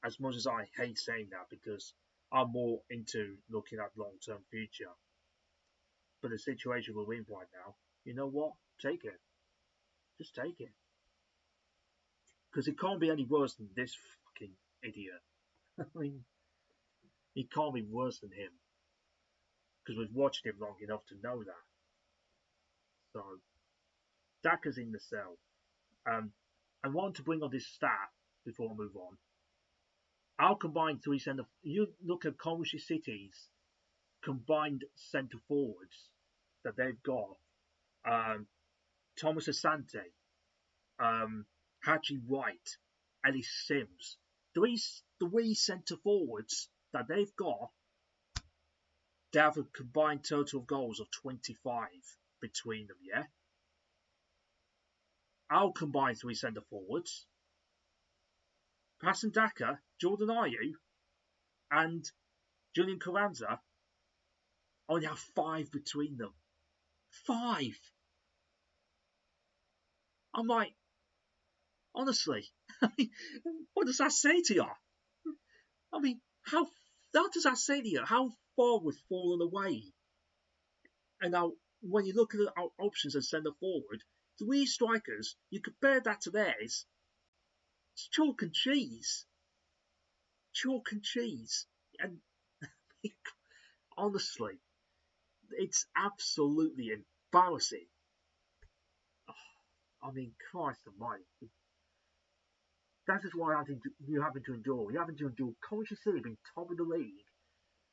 As much as I hate saying that, because I'm more into looking at long-term future. But the situation we're in right now, you know what? Take it. Just take it. Because it can't be any worse than this fucking idiot. I mean, it can't be worse than him. Because we've watched him long enough to know that. So, Daka's in the cell. I want to bring on this stat before I move on. Our combined 3 centre... You look at Coventry City's combined centre forwards that they've got. Thomas Asante, Haji White, Ellis Sims. Three centre forwards that they've got, they have a combined total of goals of 25 between them, yeah? Our combined 3 centre forwards, Hassan Daka, Jordan Ayew, and Julian Carranza, only have 5 between them. 5! I'm like, honestly, what does that say to you? I mean, how does that say to you? How far we've fallen away? And now, when you look at our options as centre forward, 3 strikers, you compare that to theirs, it's chalk and cheese. Chalk and cheese. And honestly, it's absolutely embarrassing. I mean, Christ almighty. That is why you're having to endure. You're having to endure Coventry City being top of the league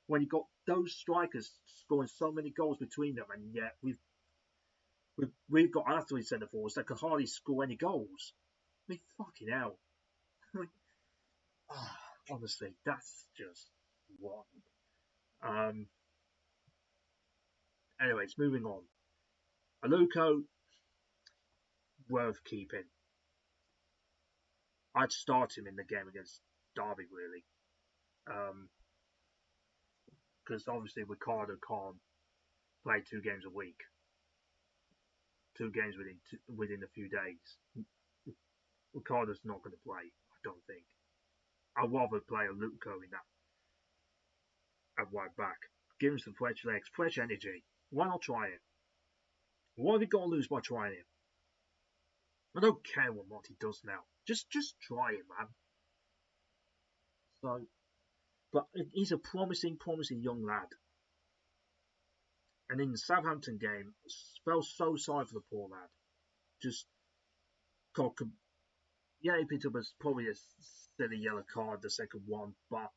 when you've got those strikers scoring so many goals between them, and yet we've got our 3 centre forwards that can hardly score any goals. I mean, fucking hell. Honestly, that's just wrong. Anyways, moving on. Aluko, worth keeping. I'd start him in the game against Derby, really. Because obviously Ricardo can't play 2 games a week, 2 games within a few days. Ricardo's not going to play, I don't think. I'd rather play a Luco in that at right back. Give him some fresh legs, fresh energy. Why not try it? What have you got to lose by trying it? I don't care what he does now. Just try it, man. So, but he's a promising young lad. And in the Southampton game, felt so sorry for the poor lad. Just got, yeah, he picked up probably a silly yellow card, the second one, but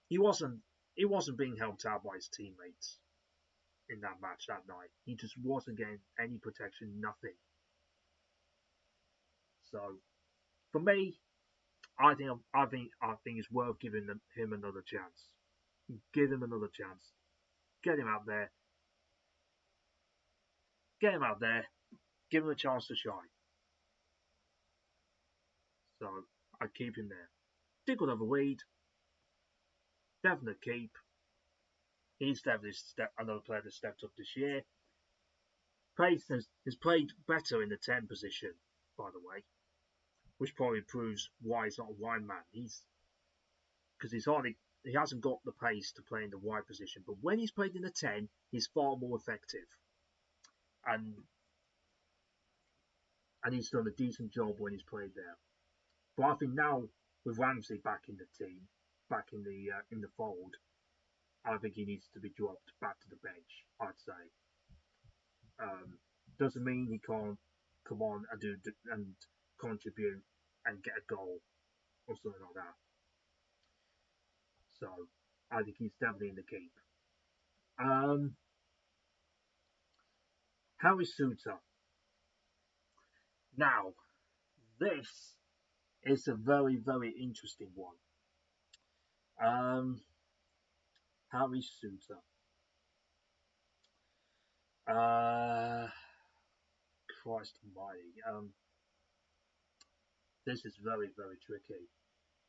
he wasn't being helped out by his teammates in that match that night. He just wasn't getting any protection, nothing. So for me, I think it's worth giving him another chance. Give him another chance. Get him out there. Get him out there. Give him a chance to shine. So I'd keep him there. Did good over Weed. Definite keep. He's definitely another player that stepped up this year. Has played better in the 10 position, by the way, which probably proves why he's not a wide man. Because he hasn't got the pace to play in the wide position. But when he's played in the 10, he's far more effective, and he's done a decent job when he's played there. But I think now with Ramsey back in the team, back in the fold, I think he needs to be dropped back to the bench. I'd say. Doesn't mean he can't come on and contribute and get a goal or something like that. So I think he's definitely in the keep. Harry Suter. Now, this is a very interesting one. Harry Suter. Christ almighty. This is very tricky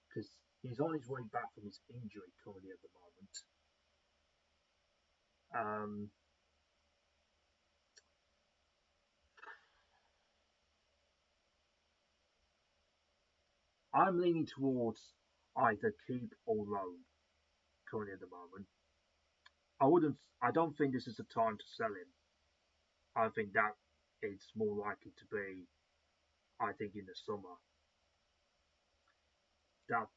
because he's on his way back from his injury currently at the moment. I'm leaning towards either keep or loan currently at the moment. I don't think this is the time to sell him. I think that it's more likely to be, I think, in the summer. That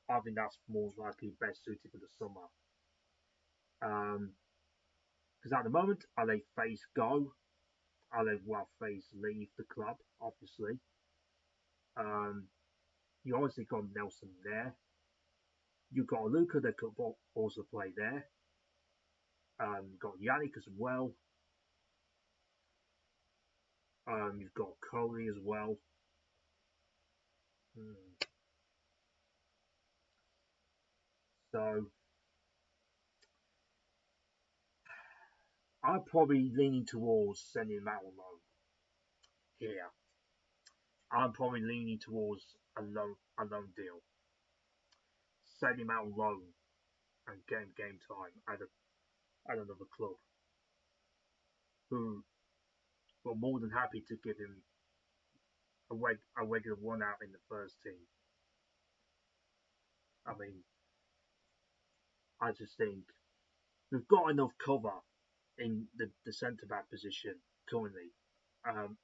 I think that's more likely best suited for the summer. Because at the moment, I let Face go. I let Face leave the club, obviously. Um, you obviously got Nelson there. You've got Luca that could also play there. You've got Yannick as well. You've got Coley as well. So I'm probably leaning towards sending him out on loan here. I'm probably leaning towards a loan deal. Send him out on loan and game time at another club who were more than happy to give him a regular run out in the first team. I mean, I just think we've got enough cover in the centre back position currently.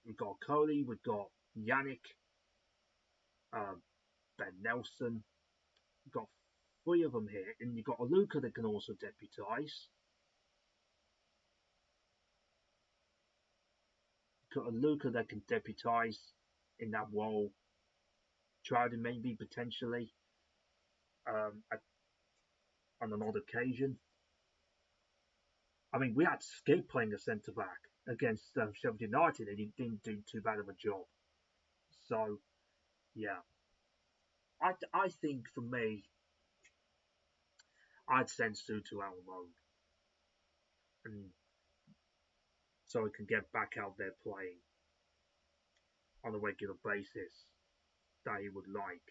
We've got Coley, we've got Yannick, Ben Nelson. We've got 3 of them here, and you've got a Luca that can also deputise. Got a Luca that can deputise in that role. Tried him maybe potentially on an odd occasion. I mean, we had Skip playing a centre back against Sheffield United, and he didn't do too bad of a job. So, yeah, I think for me, I'd send Sutu out on loan, and so he can get back out there playing on a regular basis that he would like.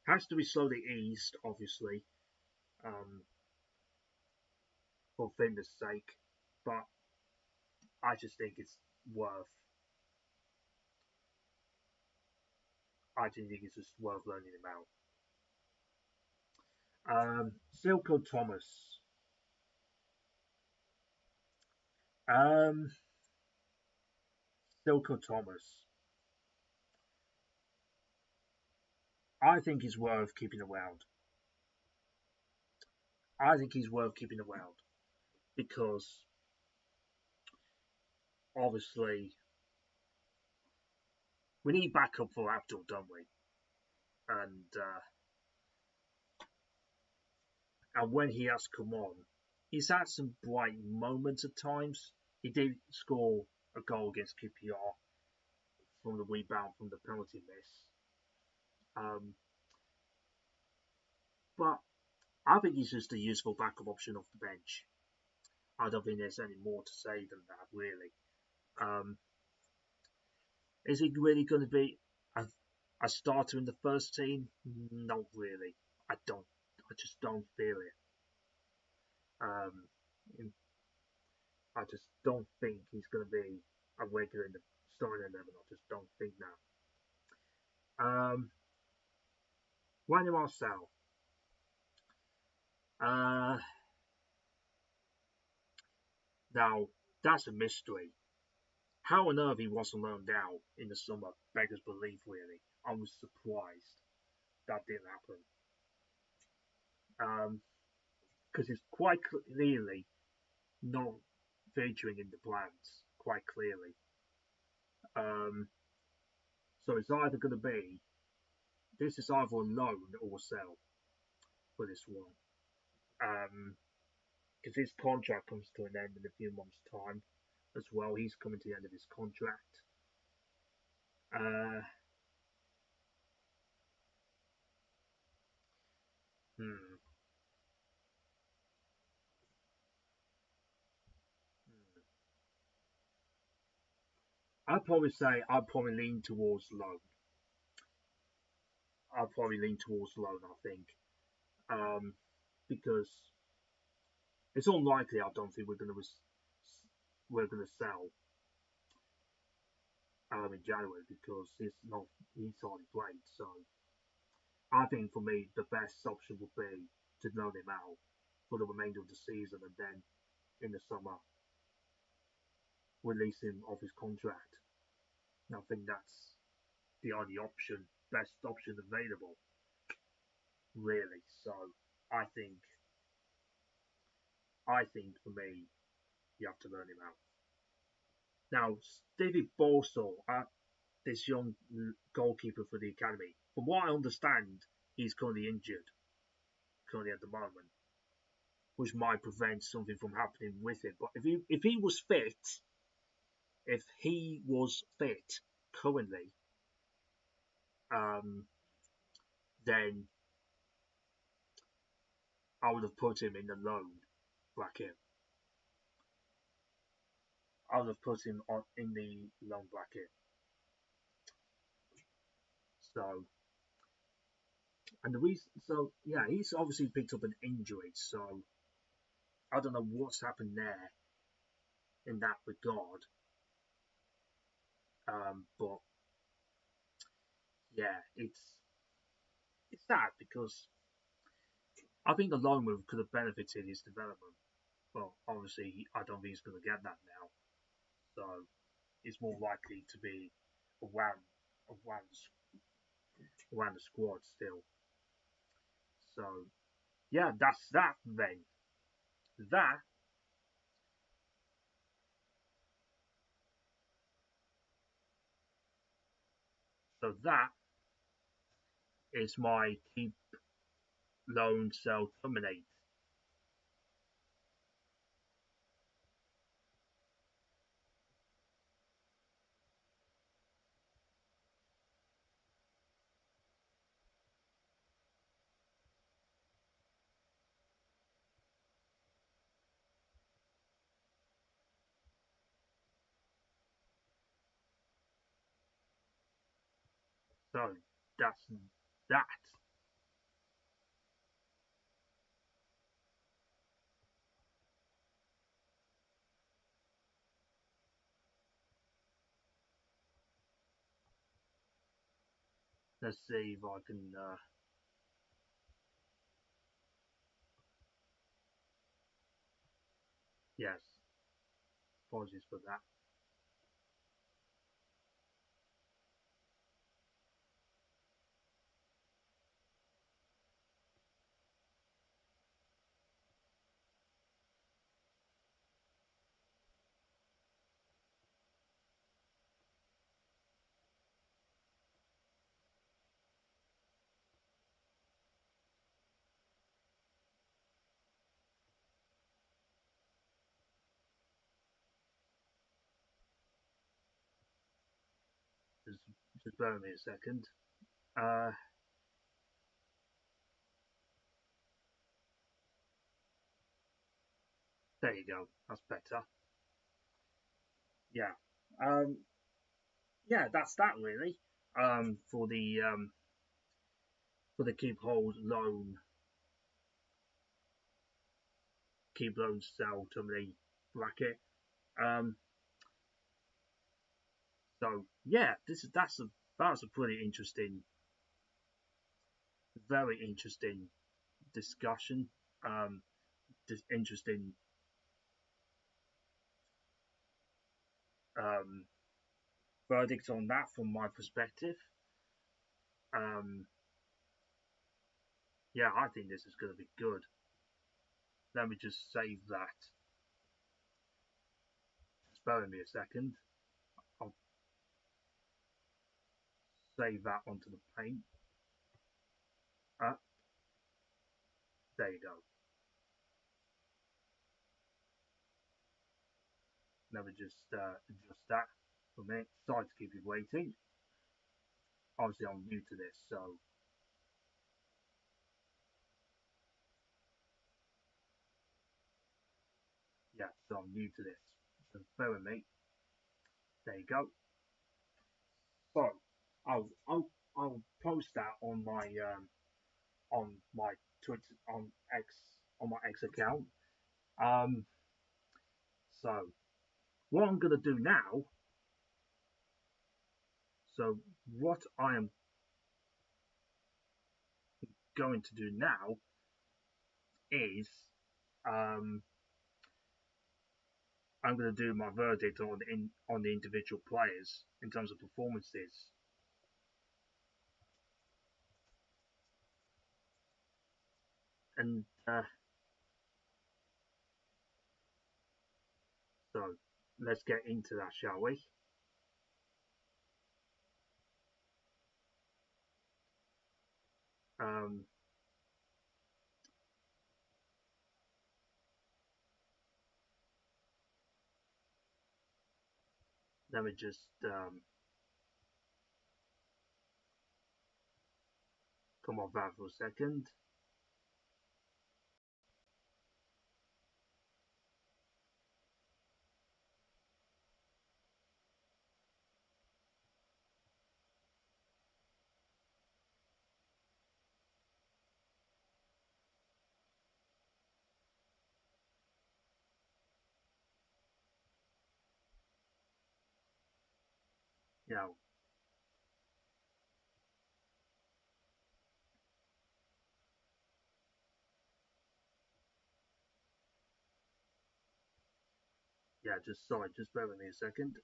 Has to be slowly eased, obviously, um, for fitness' sake, but I just think it's worth. I just think it's just worth learning him out. Silko Thomas. Um, Silko Thomas. I think he's worth keeping around. I think he's worth keeping around because obviously we need backup for Abdul, don't we? And and when he has come on, he's had some bright moments at times. He did score a goal against QPR from the rebound from the penalty miss. Um, but I think he's just a useful backup option off the bench. I don't think there's any more to say than that, really. Um, is he really going to be a starter in the first team? Not really. I don't. I just don't feel it. Um, I just don't think he's going to be a regular in the starting 11. I just don't think that. Wayne Marcel. Uh, Now, that's a mystery. How on earth he wasn't loaned out in the summer beggars belief, really. I was surprised that didn't happen. Because it's quite clearly not featuring in the plans, quite clearly. Um, so it's either going to be, this is either a loan or sell for this one. Because his contract comes to an end in a few months' time as well. He's coming to the end of his contract. Uh, hmm. I'd probably lean towards loan. I'd probably lean towards loan. I think because it's unlikely. I don't think we're gonna sell in January because he's already played. So I think for me the best option would be to loan him out for the remainder of the season and then in the summer release him off his contract. And I think that's the only option, best option available, really. So I think I think for me you have to learn him out. Now, David Borsell, this young goalkeeper for the academy, from what I understand, he's currently injured, currently at the moment, which might prevent something from happening with him. But if he was fit currently, um, then I would have put him in the loan bracket. I would have put him in the loan bracket. So, and the reason, so yeah, he's obviously picked up an injury. So I don't know what's happened there in that regard. But yeah, it's sad because I think the loan move could have benefited his development. Well, obviously, I don't think he's going to get that now. So it's more likely to be around around around the squad still. So yeah, that's that then. That that is my keep loan sell terminate. So that's that. Let's see if I can. Yes, apologies for that. Just, just bear with me a second. Uh, there you go. That's better. Yeah. Um, yeah, that's that really. For the keep loan sell terminate bracket. Um, so yeah, that's a pretty interesting, very interesting discussion. Um, this interesting um, verdict on that from my perspective. Um, yeah, I think this is going to be good. Let me just save that. Spare me a second. I'll save that onto the paint. There you go. Let me just adjust that for a minute. Sorry to keep you waiting. Obviously, I'm new to this, so yeah, so I'm new to this. So bear with me. There you go. So I'll post that on my Twitter on my X account. Um, so what I'm gonna do now. So what I am going to do now is um, I'm going to do my verdict on the individual players in terms of performances. And so let's get into that, shall we? Um, Let me just come off that for a second. You know, yeah, just sorry, just bear with me a second.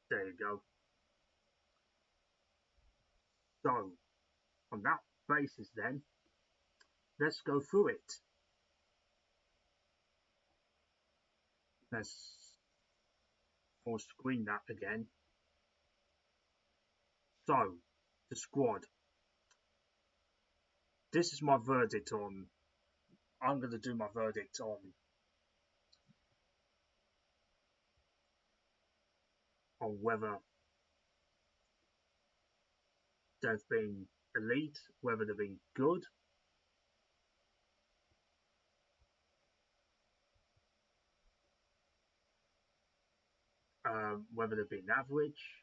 There you go. So on that basis, then let's go through it. Let's full screen that again. So the squad. This is my verdict on. I'm going to do my verdict on whether there's been elite, whether they've been good, whether they've been average,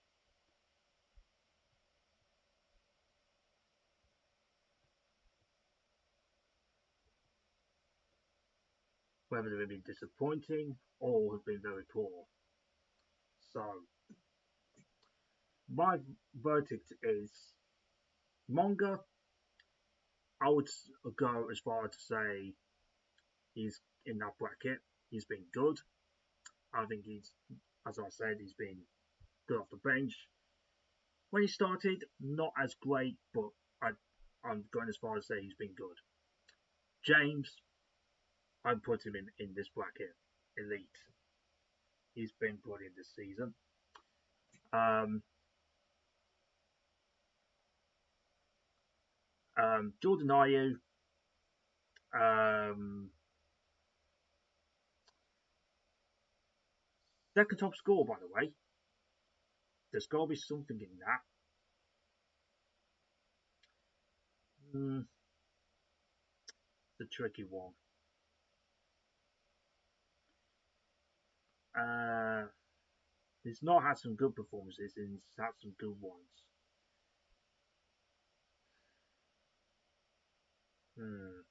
whether they've been disappointing, or have been very poor. So, my verdict is Monga. I would go as far to say he's in that bracket. He's been good. I think as I said, he's been good off the bench. When he started, not as great, but I'm going as far as say he's been good. James, I'd put him in this bracket, elite. He's been brilliant this season. Um, Jordan Ayew, um, second top score, by the way. There's got to be something in that. Mm, the tricky one. He's not had some good performances, and he's had some good ones. Hmm.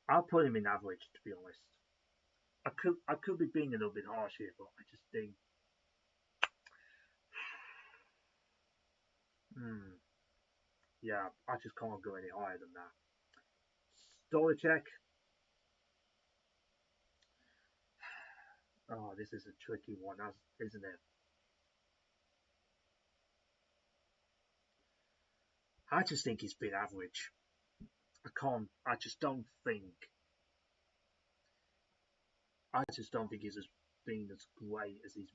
I'll put him in average, to be honest. I could be being a little bit harsh here, but I just think, hmm, yeah, I just can't go any higher than that. Stolicek, oh, this is a tricky one, isn't it? I just think he's been average. I can't. I just don't think he's been as great as he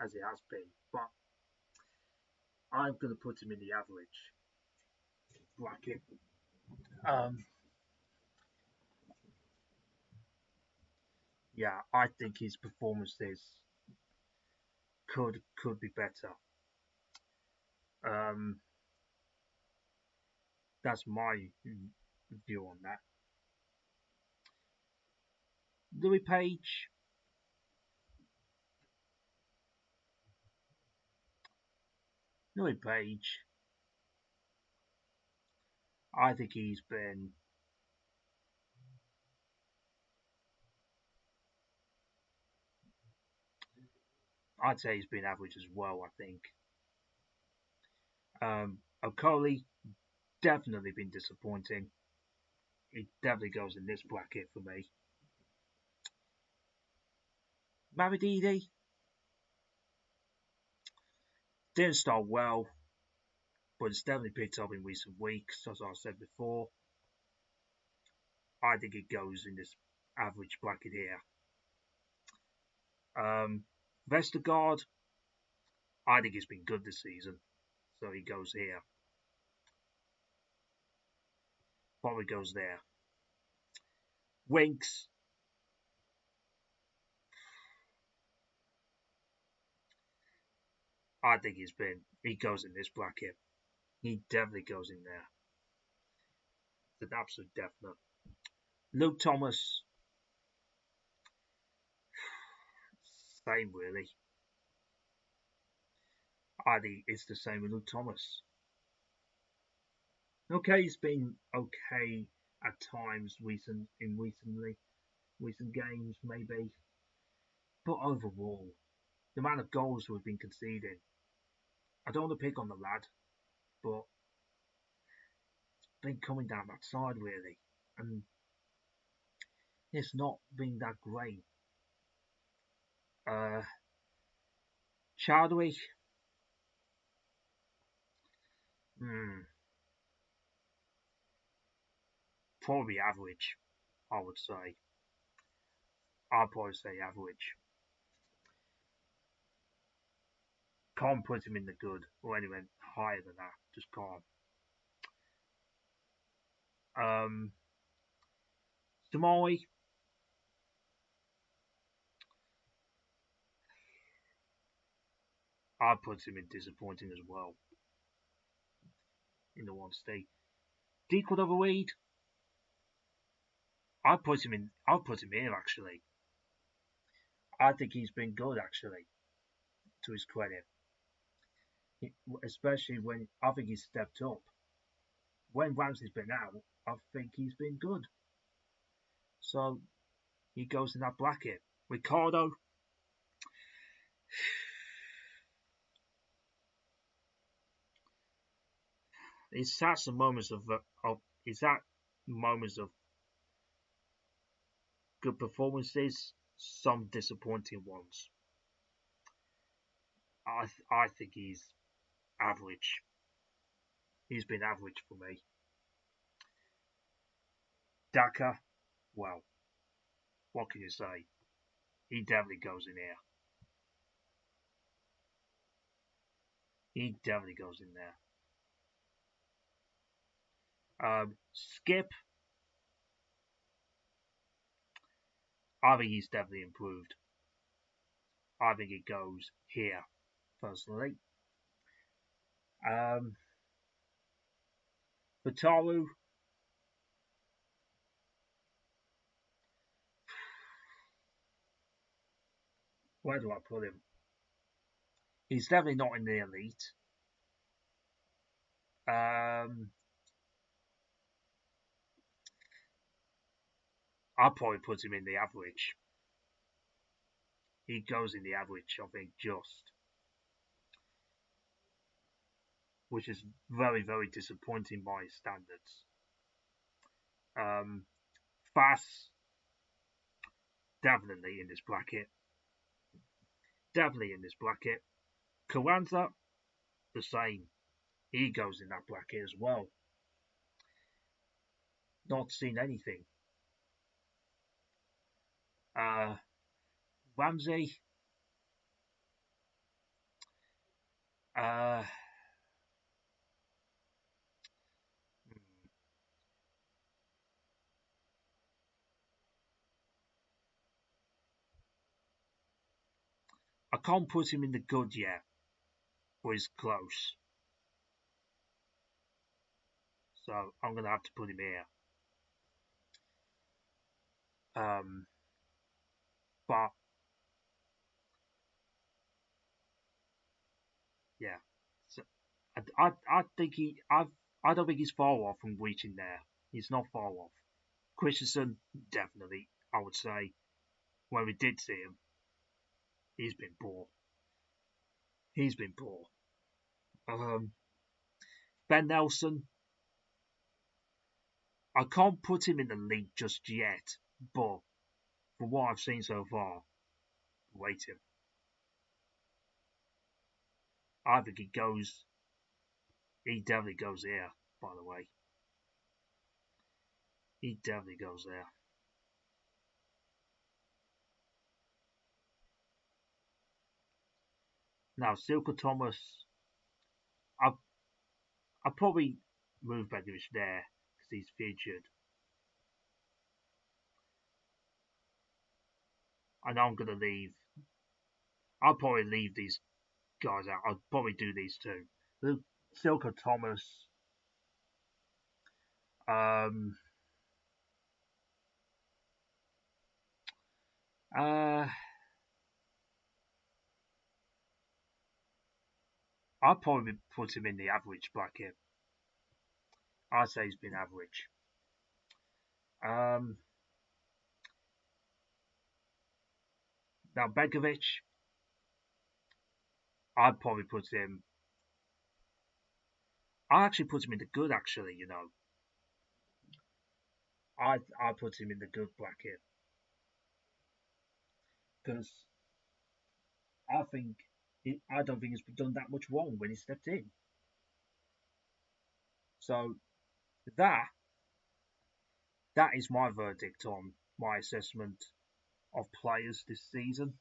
has been. But I'm going to put him in the average bracket. Um, yeah, I think his performances could be better. Um, that's my view on that. Louis Page, Louis Page. I think he's been. I'd say he's been average as well. I think. Okoli definitely been disappointing. He definitely goes in this bracket for me. Mavididi didn't start well, but it's definitely picked up in recent weeks. As I said before, I think it goes in this average bracket here. Vestergaard, I think he's been good this season, so he goes here. Probably goes there. Winks, I think he goes in this bracket. He definitely goes in there. It's an absolute definite. Luke Thomas, same really. I think it's the same with Luke Thomas. Okay, he's been okay at times recent games maybe, but overall, the amount of goals we've been conceding, I don't want to pick on the lad, but been coming down that side really, and it's not been that great. Uh, Chadwick, hmm, probably average, I would say. I'd probably say average. Can't put him in the good or anywhere higher than that. Just can't. Um, Samoi, I put him in disappointing as well. In the one state, Dequid overweight. I put him in. I'll put him here actually. I think he's been good actually, to his credit. Especially when I think he's stepped up. When Ramsey's been out, I think he's been good. So he goes in that bracket. Ricardo. It's had some moments of it's had moments of good performances, some disappointing ones. I think he's average. He's been average for me. Daka, well, what can you say? He definitely goes in there. He definitely goes in there. Skip, I think he's definitely improved. I think it goes here, personally. Bataru, where do I put him? He's definitely not in the elite. I'll probably put him in the average. He goes in the average, I think, just. Which is very, very disappointing by his standards. Fass, definitely in this bracket. Definitely in this bracket. Carranza, the same. He goes in that bracket as well. Not seen anything. Ramsey. I can't put him in the good yet, but he's close. So I'm going to have to put him here. But yeah, so I think I don't think he's far off from reaching there. He's not far off. Christensen, definitely, I would say. When we did see him, he's been poor. He's been poor. Ben Nelson, I can't put him in the league just yet, but from what I've seen so far, rate him. I think he definitely goes there, by the way. He definitely goes there. Now, Silker Thomas, I'll probably move Begovic there because he's featured. And I'm going to leave. I'll probably leave these guys out. I'll probably do these two. Silker Thomas. I'll probably put him in the average bracket. I'd say he's been average. Now Begovic, I'd probably put him. I actually put him in the good. Actually, you know, I put him in the good bracket because I don't think he's done that much wrong when he stepped in. So that is my verdict on my assessment of players this season.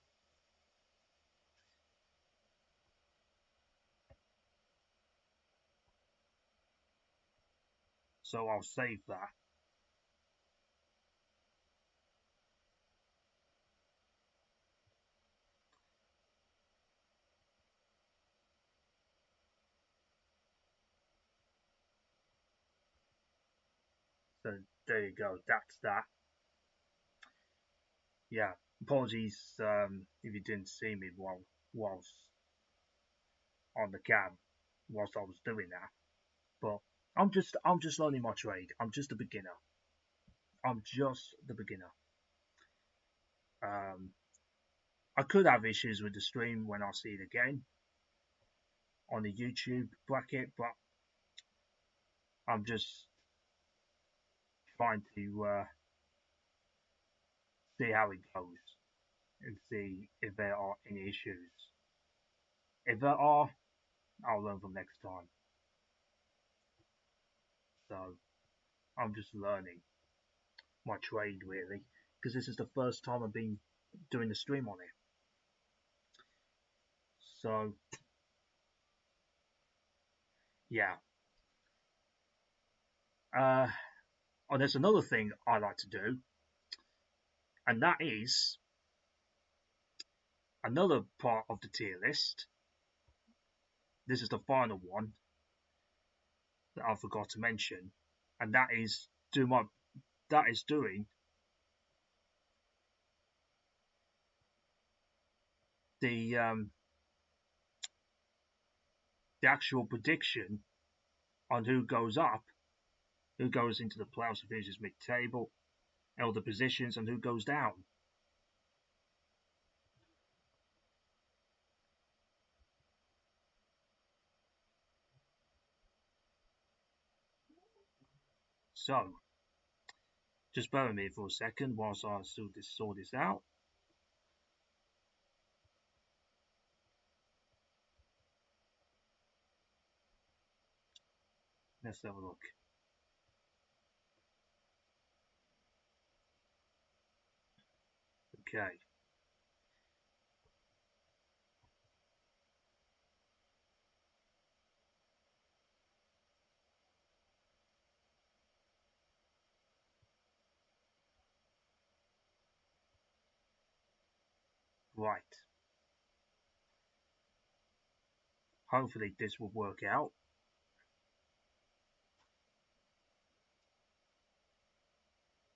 So I'll save that. So there you go. That's that. Yeah. Apologies if you didn't see me whilst on the cam whilst I was doing that. But I'm just learning my trade. I'm just a beginner. I'm just the beginner. Um, I could have issues with the stream when I see it again on the YouTube bracket, but I'm just trying to see how it goes and see if there are any issues. If there are, I'll learn from next time. So I'm just learning my trade really, because this is the first time I've been doing the stream on it. So yeah. Oh, there's another thing I like to do, and that is another part of the tier list. This is the final one that I forgot to mention, and that is doing the the actual prediction on who goes up, who goes into the playoffs, who finishes mid-table, and all the positions, and who goes down. So, just bear with me for a second whilst I sort this out. Let's have a look. Okay. Right. Hopefully this will work out.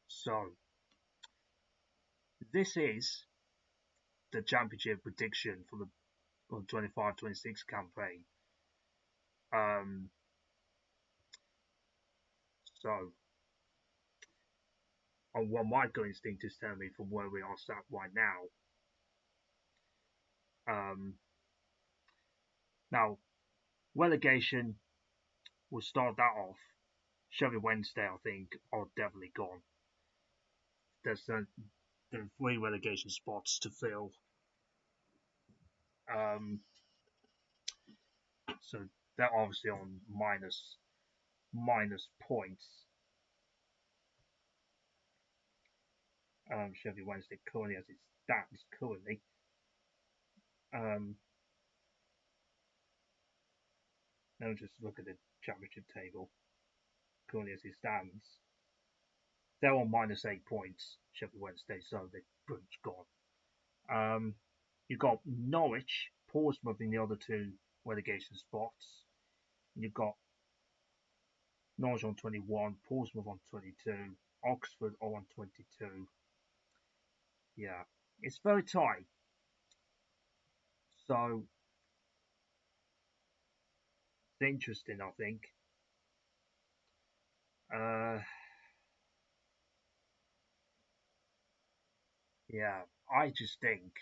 So, this is the championship prediction for the 25-26 campaign. So, on what my gut instinct is telling me from where we are sat right now. Now, relegation will start that off. Sheffield Wednesday, I think, are definitely gone. There's the 3 relegation spots to fill. So they're obviously on minus points. Sheffield Wednesday currently as it stands currently. Now just look at the championship table currently as it stands. They're on minus 8 points, Sheffield Wednesday, so they're pretty much gone. You've got Norwich, Portsmouth in the other 2 relegation spots. You've got Norwich on 21, Portsmouth on 22, Oxford on 22. Yeah, it's very tight. So it's interesting, I think. Yeah, I just think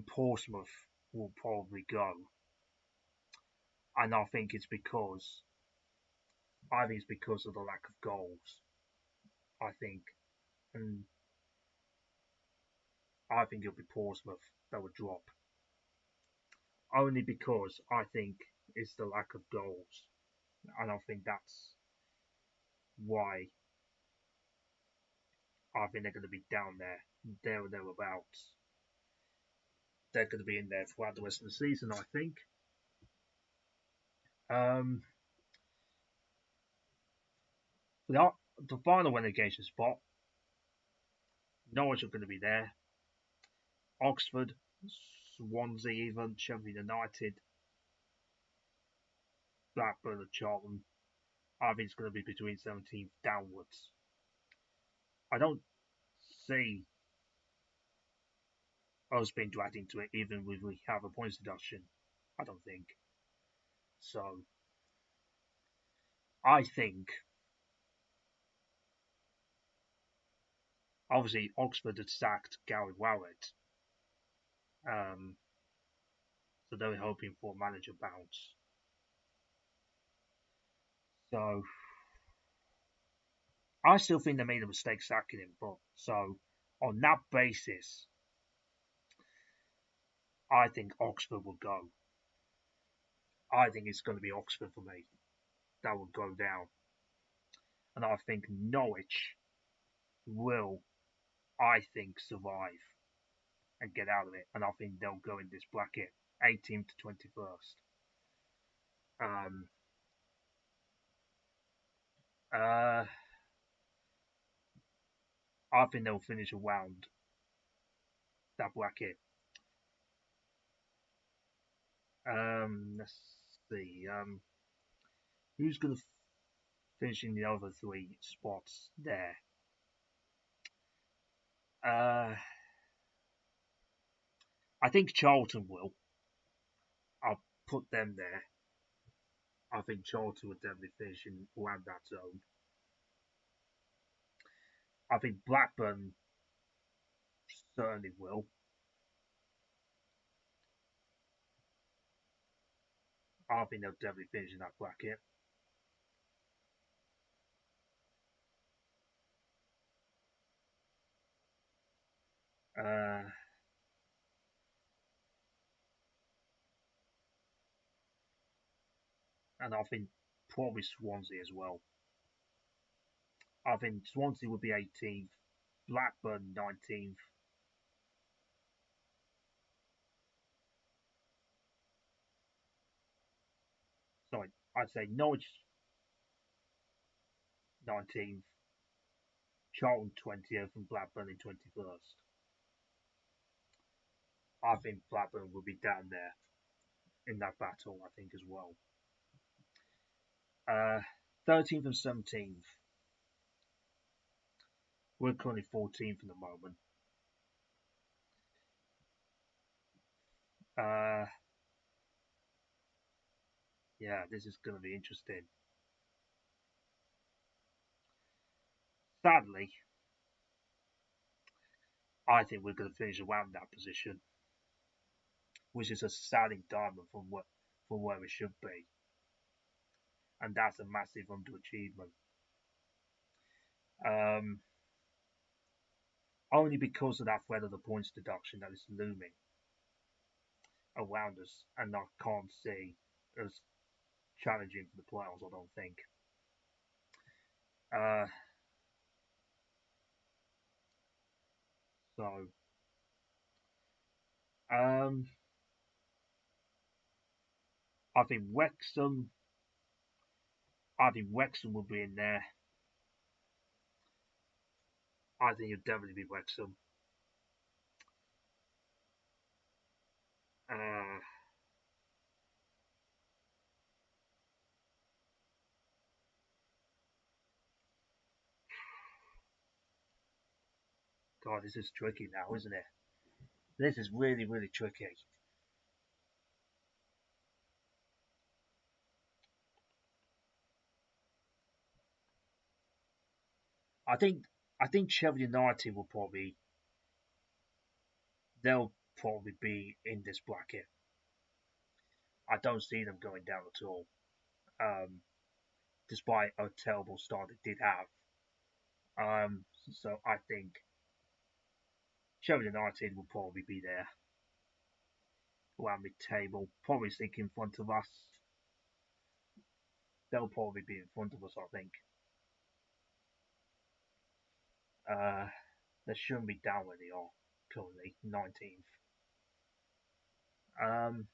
Portsmouth will probably go, and I think it's because of the lack of goals. I think, and I think it'll be Portsmouth that will drop, only because I think it's the lack of goals, and I think that's why I think they're going to be down there or thereabouts. They're going to be in there throughout the rest of the season, I think. The final relegation spot, Norwich are going to be there. Oxford, Swansea, even Sheffield United, Blackburn and Charlton. I think it's going to be between 17th downwards. I don't see us being dragged into it, even if we have a points deduction. I don't think. So, I think, obviously, Oxford had sacked Gary Warrett. Um, so they were hoping for a manager bounce. So, I still think they made a mistake sacking him. But so, on that basis, I think Oxford will go. I think it's going to be Oxford for me. That will go down. And I think Norwich will, I think, survive and get out of it. And I think they'll go in this bracket, 18th to 21st. Um, uh, I think they'll finish around that bracket. Let's see. Who's going to finish in the other three spots there? I think Charlton will. I'll put them there. I think Charlton will definitely finish in around that zone. I think Blackburn certainly will. I think they'll definitely finish in that bracket. Uh, and I think probably Swansea as well. I think Swansea would be 18th, Blackburn 19th. Sorry, I'd say Norwich 19th, Charlton 20th, and Blackburn in 21st. I think Blackburn will be down there in that battle, I think, as well. 13th and 17th. We're currently 14th at the moment. Uh, yeah, this is going to be interesting. Sadly, I think we're going to finish around that position, which is a sad indictment from where we should be, and that's a massive underachievement. Um, Only because of that threat of the points deduction that is looming around us, and I can't see us challenging for the playoffs. I don't think. Uh, so, um, I think Wrexham. I think Wrexham will be in there. I think it'll definitely be Wrexham. Uh, God, this is tricky now, isn't it? This is really, really tricky. I think I think Sheffield United will probably they'll probably be in this bracket. I don't see them going down at all, um, despite a terrible start they did have. So I think Sheffield United will probably be there around mid-table, probably sneak in front of us. They'll probably be in front of us, I think. Uh, they shouldn't be down where they are currently, 19th. Um,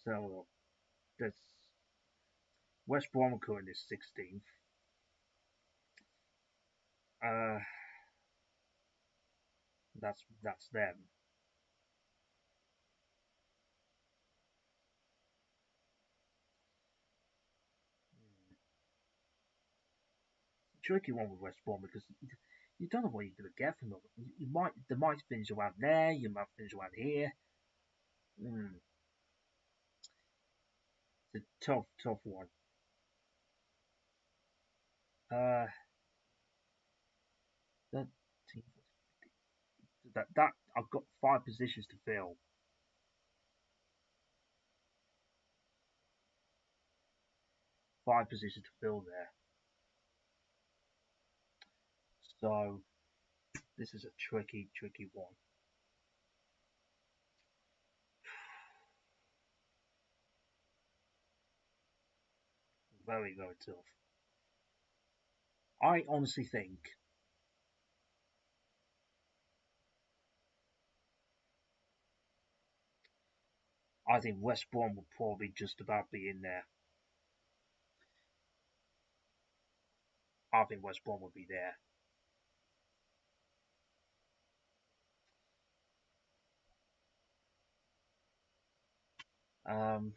so there's West Brom currently 16th. Uh, that's them. tricky one with West Brom because you don't know what you're going to get from them. They might finish around there. You might finish around here. Mm, it's a tough one. Uh, that team, that I've got 5 positions to fill. 5 positions to fill there. So this is a tricky one. Very tough. I honestly think West Brom will probably just about be in there. I think West Brom will be there. Um,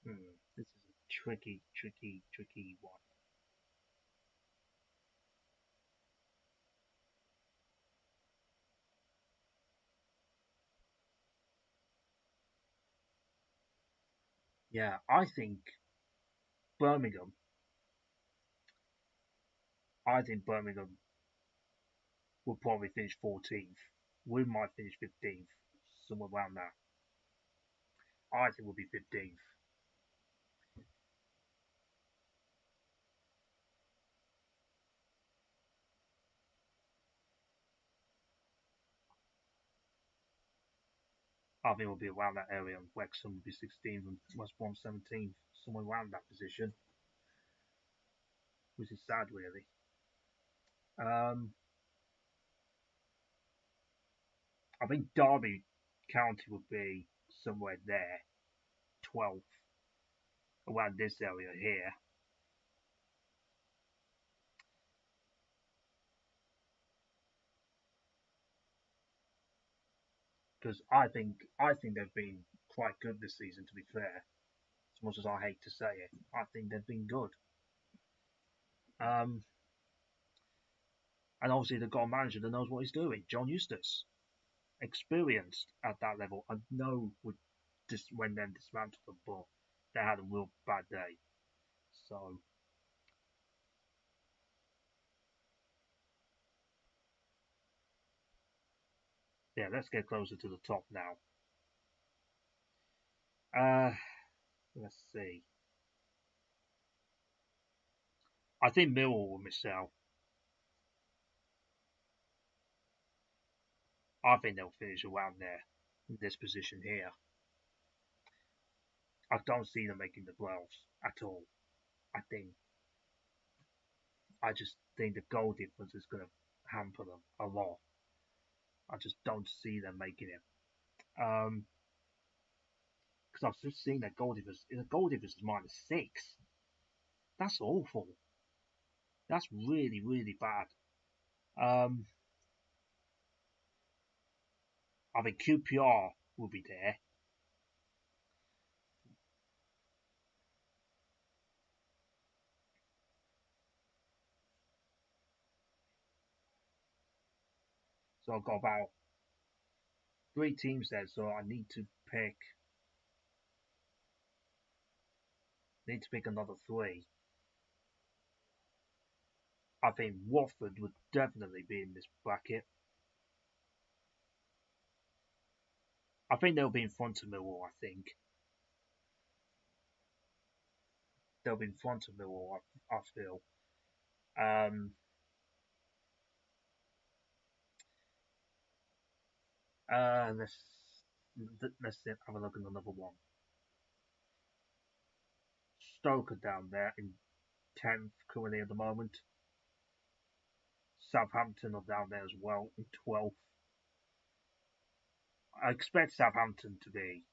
this is a tricky one. Yeah, I think Birmingham. I think Birmingham will probably finish 14th. We might finish 15th, somewhere around that. I think we'll be 15th. I think we'll be around that area, and Wrexham will be 16th, and West Brom 17th, somewhere around that position, which is sad, really. Um, I think Derby County would be somewhere there, 12th, around this area here, because I think they've been quite good this season. To be fair, as much as I hate to say it, I think they've been good. Um, and obviously they've got a manager that knows what he's doing, John Eustace, experienced at that level. I know would just when then dismantled them, but they had a real bad day. So yeah, let's get closer to the top now. Uh, let's see. I think Millwall will miss out. I think they'll finish around there in this position here. I don't see them making the playoffs at all. I think I just think the goal difference is going to hamper them a lot. I just don't see them making it. Because I've just seen that goal difference. The goal difference is -6. That's awful. That's really bad. Um, I think QPR will be there. So I've got about 3 teams there. So I need to pick another 3. I think Watford would definitely be in this bracket. I think they'll be in front of Millwall. I think they'll be in front of Millwall. I feel. Um, uh, let's let's have a look at another one. Stoke are down there in 10th currently at the moment. Southampton are down there as well in 12th. I expect Southampton to be.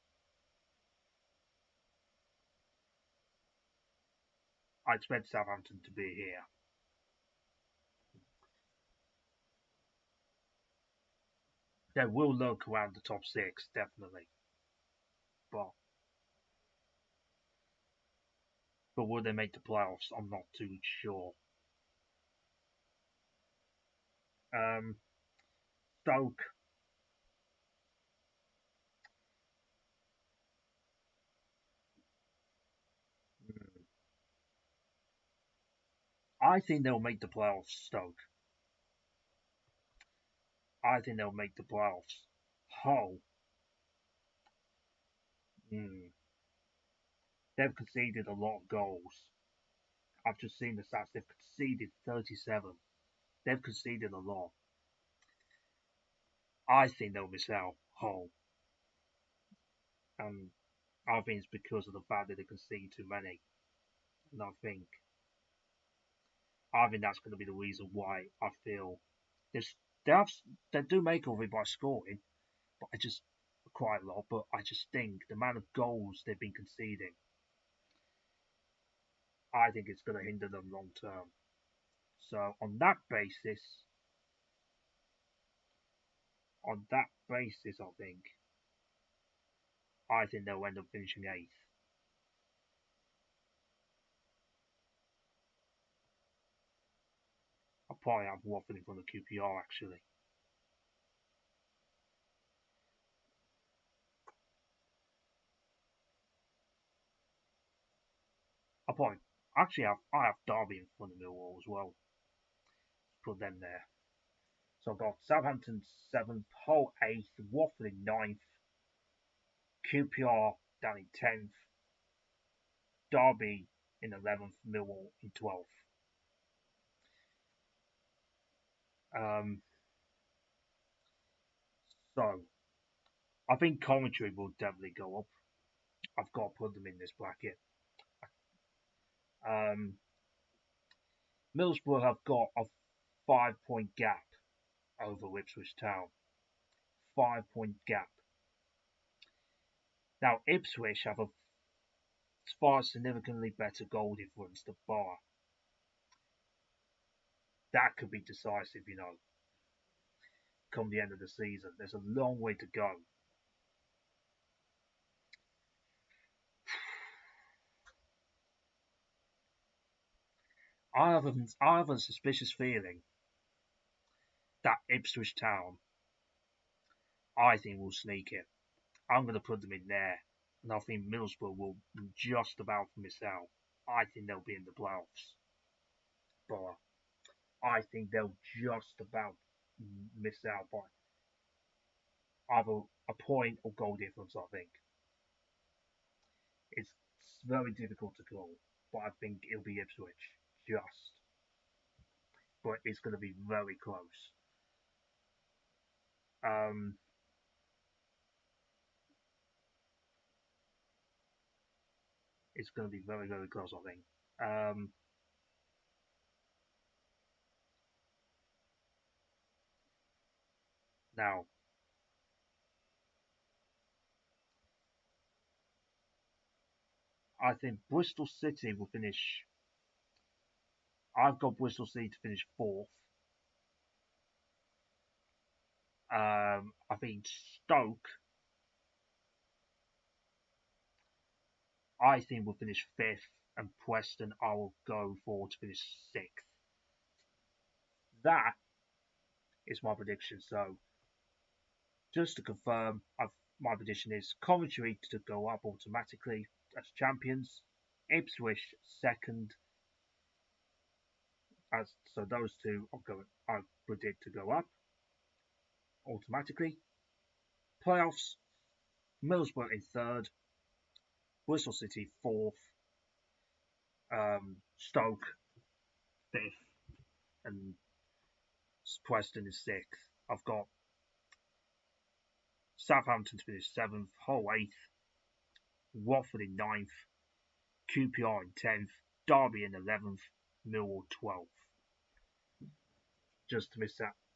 I expect Southampton to be here. They will look around the top 6 definitely, but But will they make the playoffs? I'm not too sure. Stoke. Hmm, I think they'll make the playoffs, Stoke. I think they'll make the playoffs. Hull. Hmm, they've conceded a lot of goals. I've just seen the stats. They've conceded 37. They've conceded a lot. I think they'll miss out. Hull. And I think it's because of the fact that they concede too many. And I think that's going to be the reason why I feel this. They have, they do make all of it by scoring, but I just quite a lot. But I just think the amount of goals they've been conceding, I think it's going to hinder them long term. So on that basis, I think they'll end up finishing eighth. I'll probably have Watford in front of QPR actually. I'll probably actually I have Derby in front of Millwall as well. Put them there. So I've got Southampton seventh, Hull eighth, Watford in ninth, QPR down in 10th, Derby in 11th, Millwall in 12th. Um, so I think Coventry will definitely go up. I've got to put them in this bracket. Um, Middlesbrough have got a 5 point gap over Ipswich Town. 5 point gap. Now Ipswich have a far significantly better goal difference than Borough. That could be decisive, come the end of the season. There's a long way to go. I have a suspicious feeling that Ipswich Town, I think, will sneak it. I'm going to put them in there, and I think Middlesbrough will just about miss out. I think they'll be in the playoffs, but I think they'll just about miss out by either a point or goal difference. I think it's very difficult to call, but I think it'll be Ipswich just, but it's going to be very close. Um, it's going to be very very close. I think. Now I think Bristol City will finish. I've got Bristol City to finish fourth. I think Stoke, I think will finish fifth, and Preston I will go for to finish sixth. That is my prediction. So just to confirm, my prediction is Coventry to go up automatically as champions, Ipswich second, as so those two are going. I predict to go up automatically. Playoffs: Middlesbrough in third, Bristol City fourth, Stoke fifth, and Preston is sixth. I've got Southampton to finish seventh, Hull eighth, Watford in ninth, QPR in 10th, Derby in 11th, Millwall 12th. Just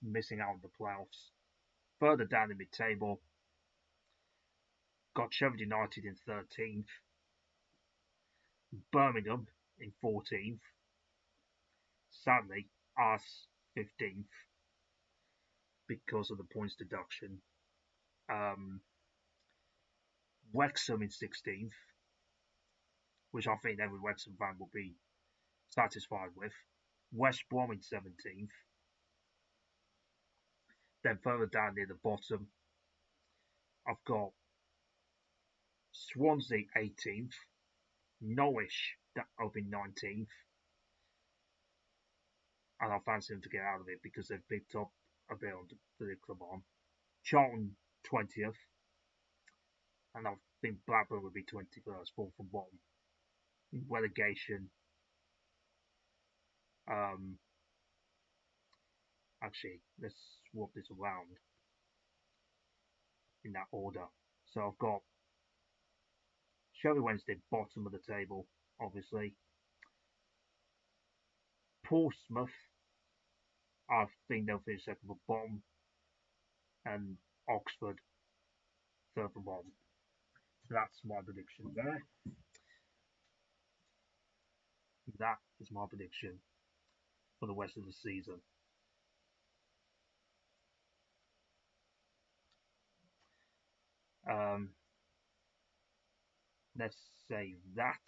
missing out on the playoffs. Further down the mid-table, got Sheffield United in 13th, Birmingham in 14th, sadly, us 15th because of the points deduction. Um, Wrexham in 16th, which I think every Wrexham fan will be satisfied with. West Brom in 17th. Then further down near the bottom, I've got Swansea 18th, Norwich up in 19th, and I fancy them to get out of it because they've picked up a bit on the club on. Charlton 20th, and I think Blackburn would be 21st, fourth from bottom. In relegation, actually, let's swap this around in that order. So I've got Sheffield Wednesday, bottom of the table, obviously. Portsmouth, I think they'll finish second from bottom. And Oxford, third from bottom. That's my prediction there. That is my prediction for the rest of the season. Let's say that.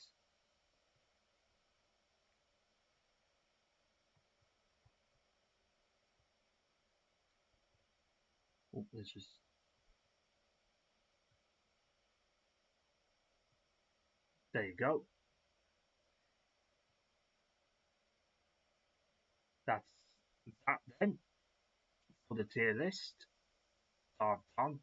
Oh, let's just. There you go. That's that then for the tier list. I've done.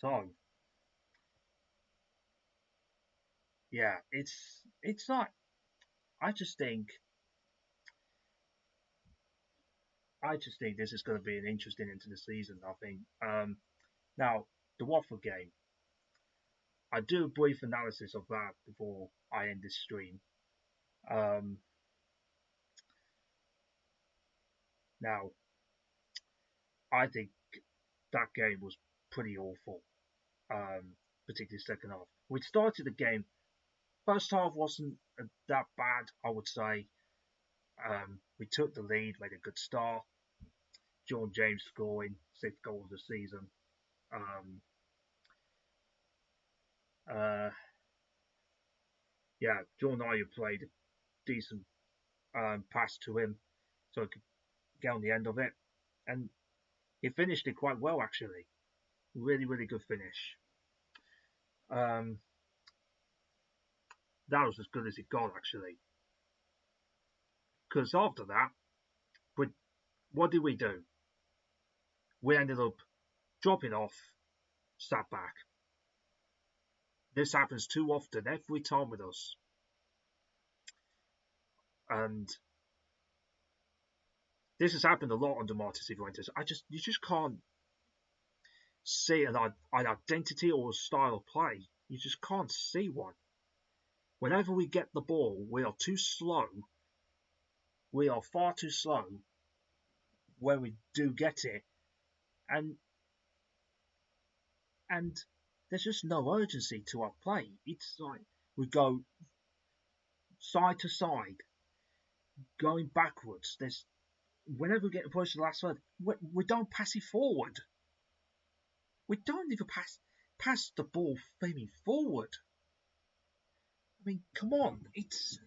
So yeah, it's like I just think this is going to be an interesting into the season. I think. Now the Watford game, I do a brief analysis of that before I end this stream. Um, Now I think that game was pretty awful, particularly second half. We started the game. First half wasn't that bad, I would say. We took the lead, made a good start. John James scoring 6 goals of the season. Um, uh, yeah, John Ayew played a decent pass to him, so he could get on the end of it, and he finished it quite well actually. Really, really good finish. Um, that was as good as it got actually. Because after that, what did we do? We ended up dropping off, sat back. This happens too often every time with us. And this has happened a lot under Martin Cifuentes. You just can't see an identity or a style of play. You just can't see one. Whenever we get the ball, we are too slow. We are far too slow when we do get it, and there's just no urgency to our play. It's like we go side to side, going backwards. There's whenever we get approached to the last third, we don't pass it forward. We don't even pass the ball flaming forward. I mean, come on. It's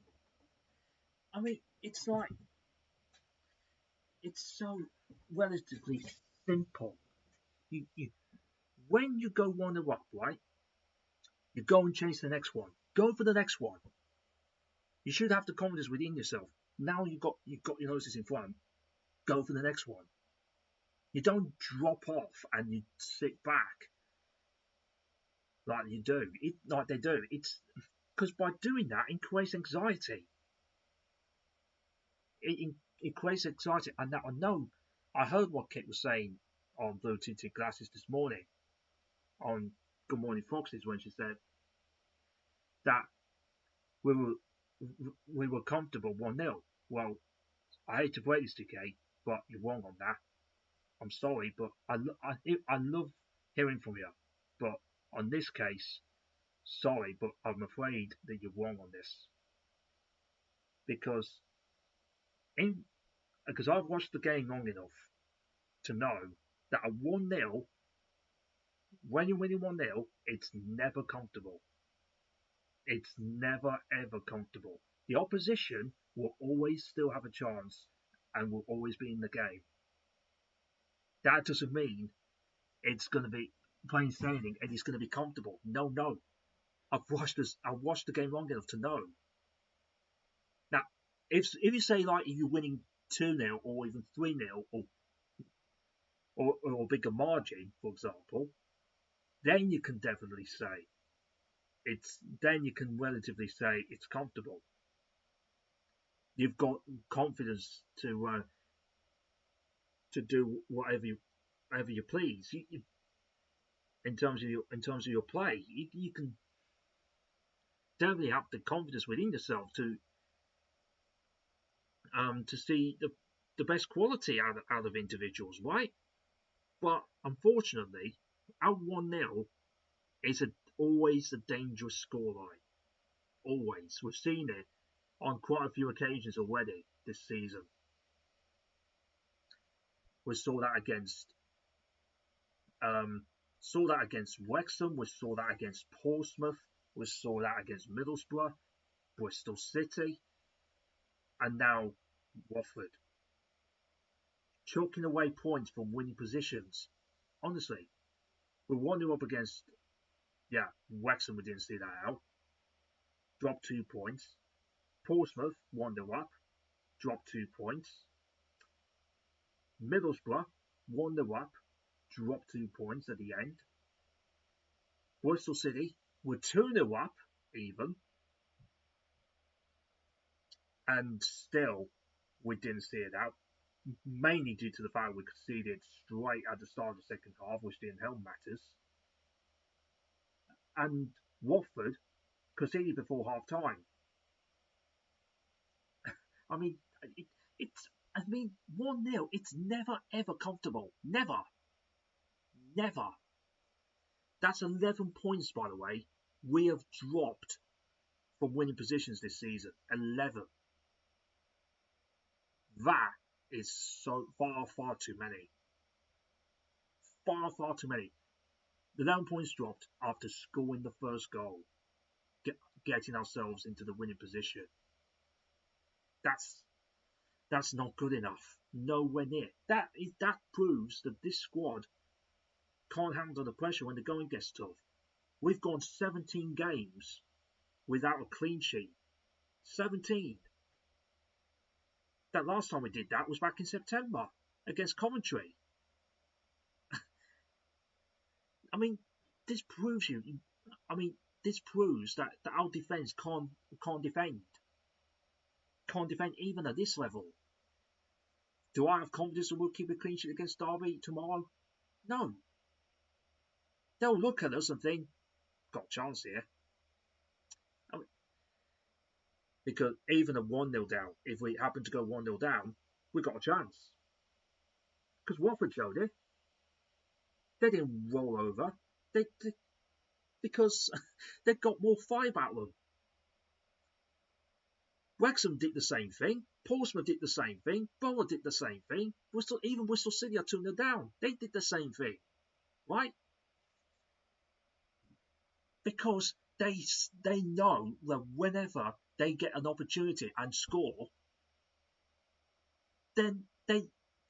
like it's so relatively simple. You when you go 1-0 up, right? You go and chase the next one. Go for the next one. You should have the confidence within yourself. Now you've got your noses in front. Go for the next one. You don't drop off and you sit back like you do. Like they do. It's because by doing that, it creates anxiety. It creates anxiety, and now I know. I heard what Kit was saying on Blue Tinted Glasses this morning on Good Morning Foxes when she said that we were we were comfortable 1-0. Well, I hate to break this to Kate, but you're wrong on that. I'm sorry, but I love hearing from you. But on this case, sorry, but I'm afraid that you're wrong on this. Because I've watched the game long enough to know that a 1-0, when you're winning 1-0, it's never comfortable. It's never ever comfortable. The opposition will always still have a chance and will always be in the game. That doesn't mean it's going to be plain sailing and it's going to be comfortable. No. I've watched the game long enough to know. Now, if you say like if you're winning 2-0 or even 3-0 or a bigger margin, for example, then you can definitely say then you can relatively say it's comfortable. You've got confidence to do whatever you please. In terms of your play, you can definitely have the confidence within yourself to see the best quality out of individuals, right? But unfortunately, our 1-0 is always a dangerous scoreline. Always. We've seen it on quite a few occasions already this season. We saw that against Wrexham. We saw that against Portsmouth. We saw that against Middlesbrough, Bristol City, and now Watford. Choking away points from winning positions. Honestly, we 1-0 up against Wrexham. We didn't see that out. Dropped 2 points. Portsmouth 1-0 up. Dropped 2 points. Middlesbrough 1-0 up. Dropped 2 points at the end. Bristol City were 2-0 up even, and still we didn't see it out. Mainly due to the fact we conceded straight at the start of the second half, which didn't help matters. And Watford conceded before half time. I mean, it's 1-0. It's never ever comfortable. Never. That's 11 points, by the way, we have dropped from winning positions this season. 11. That is so far too many. Far too many. The 11 points dropped after scoring the first goal, getting ourselves into the winning position. That's not good enough. Nowhere near. That proves that this squad can't handle the pressure when the going gets tough. We've gone 17 games without a clean sheet. 17. That last time we did that was back in September against Coventry. This proves that our defence can't defend. Can't defend even at this level. Do I have confidence that we'll keep a clean sheet against Derby tomorrow? No. They'll look at us and think, got a chance here. Because even a 1-0 down, if we happen to go 1-0 down, we've got a chance. Because Watford showed it. They didn't roll over. Because they've got more fire about them. Wrexham did the same thing. Portsmouth did the same thing. Borough did the same thing. Even Bristol City are 2-0 down. They did the same thing. Right? Because they know that whenever they get an opportunity and score, then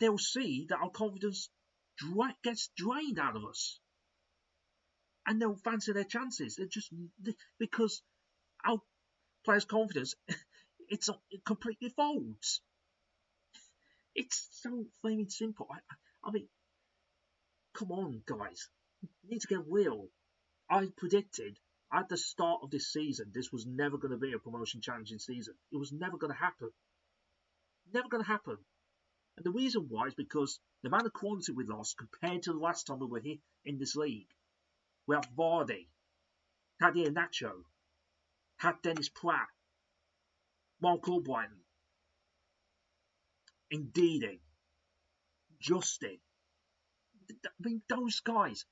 they'll see that our confidence gets drained out of us. And they'll fancy their chances. Because our players' confidence, it completely folds. It's so flaming simple. Come on, guys. You need to get real. I predicted at the start of this season this was never going to be a promotion challenging season. It was never going to happen. Never going to happen. And the reason why is because the amount of quality we lost compared to the last time we were here in this league. We have Vardy, had Iheanacho, had Dennis Pratt, Mark Albrighton, Ndidi, Justin. Those guys.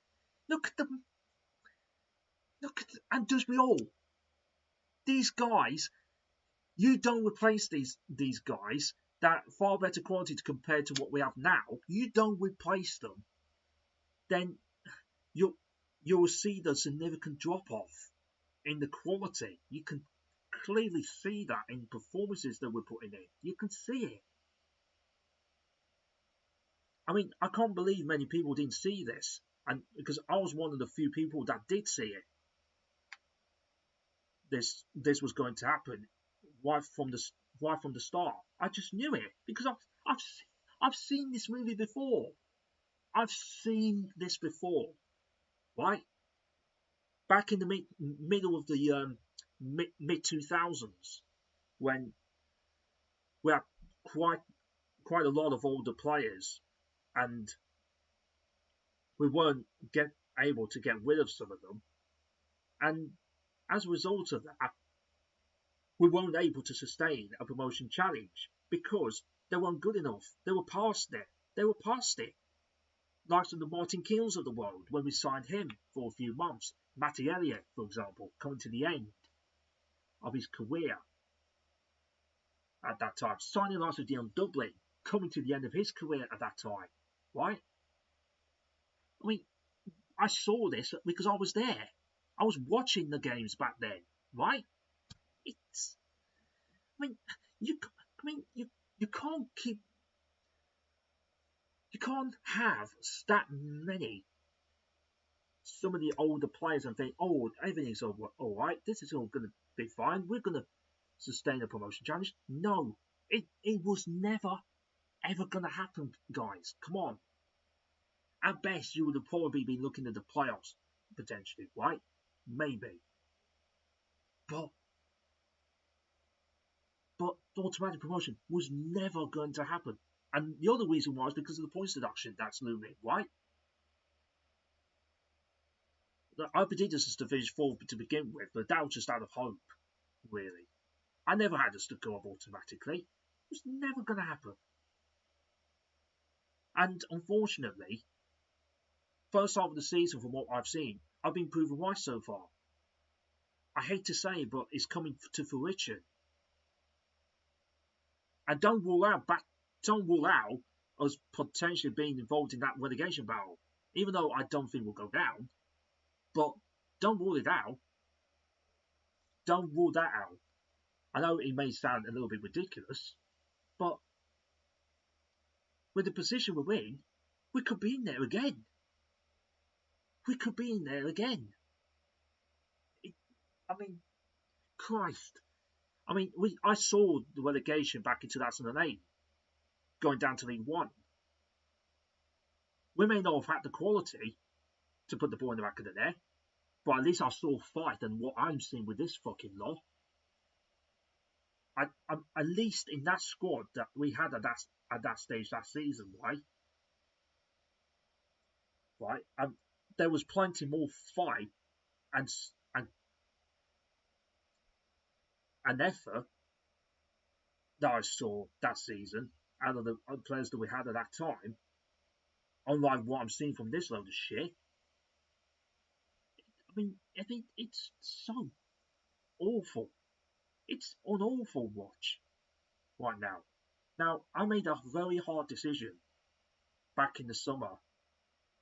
Look at them. And does we all. These guys, you don't replace these guys that far better quality compared to what we have now. You don't replace them then you will see the significant drop off in the quality. You can clearly see that in performances that we're putting in. You can see it. I mean, I can't believe many people didn't see this, and because I was one of the few people that did see it. This was going to happen right from the start. I just knew it because I've seen this movie before. I've seen this before, right? Back in the middle of the mid 2000s, when we had quite a lot of older players, and we weren't able to get rid of some of them, and as a result of that, we weren't able to sustain a promotion challenge because they weren't good enough. They were past it. They were past it. Like the Martin Keels of the world, when we signed him for a few months. Matty Elliott, for example, coming to the end of his career at that time. Signing like Dion Dublin, coming to the end of his career at that time. Right? I mean, I saw this because I was there. I was watching the games back then. Right? It's. I mean, you can't keep. You can't have that many. Some of the older players and think, oh, everything's all right. This is all going to be fine. We're going to sustain a promotion challenge. No, it was never, ever going to happen, guys. Come on. At best, you would have probably been looking at the playoffs, potentially, right? Maybe. But automatic promotion was never going to happen. And the other reason was because of the points deduction that's looming, right? I predicted us to finish fourth to begin with, but that was just out of hope, really. I never had us to go up automatically. It was never going to happen. And unfortunately, first half of the season, from what I've seen, I've been proven right so far. I hate to say it, but it's coming to fruition. And don't rule out us potentially being involved in that relegation battle. Even though I don't think we'll go down. But don't rule it out. Don't rule that out. I know it may sound a little bit ridiculous, but with the position we're in, we could be in there again. We could be in there again. I mean, Christ. I mean, I saw the relegation back in 2008, going down to League One. We may not have had the quality to put the ball in the back of the net, but at least I saw fight and what I'm seeing with this fucking lot. At least in that squad that we had at that stage that season, right, there was plenty more fight and effort that I saw that season out of the players that we had at that time. Unlike what I'm seeing from this load of shit. I mean, it's so awful. It's an awful watch right now. Now, I made a very hard decision back in the summer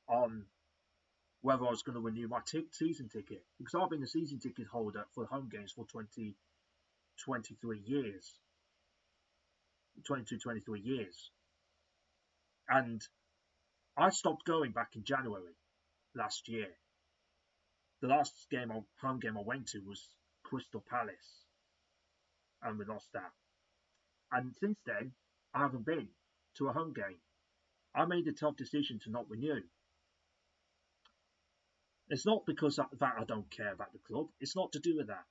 on whether I was going to renew my season ticket, because I've been a season ticket holder for home games for 23 years. 23 years. And I stopped going back in January last year. The last home game I went to was Crystal Palace, and we lost that. And since then, I haven't been to a home game. I made a tough decision to not renew. It's not because that I don't care about the club. It's not to do with that.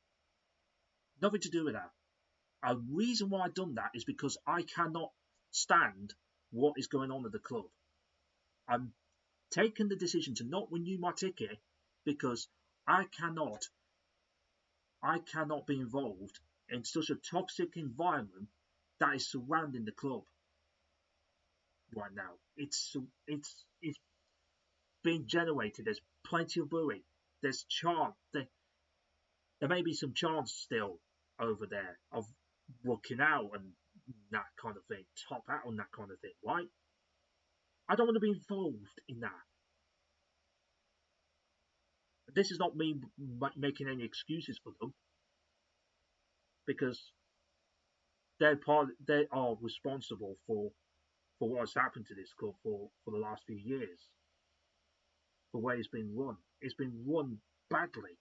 Nothing to do with that. A reason why I've done that is because I cannot stand what is going on at the club. I'm taking the decision to not renew my ticket because I cannot be involved in such a toxic environment that is surrounding the club right now. It's being generated. There's plenty of booing. There's chant. There may be some chants still over there of working out and that kind of thing, top out and that kind of thing, right? I don't want to be involved in that. this is not me making any excuses for them, because they are responsible for what has happened to this club for the last few years, the way it's been run. It's been run badly,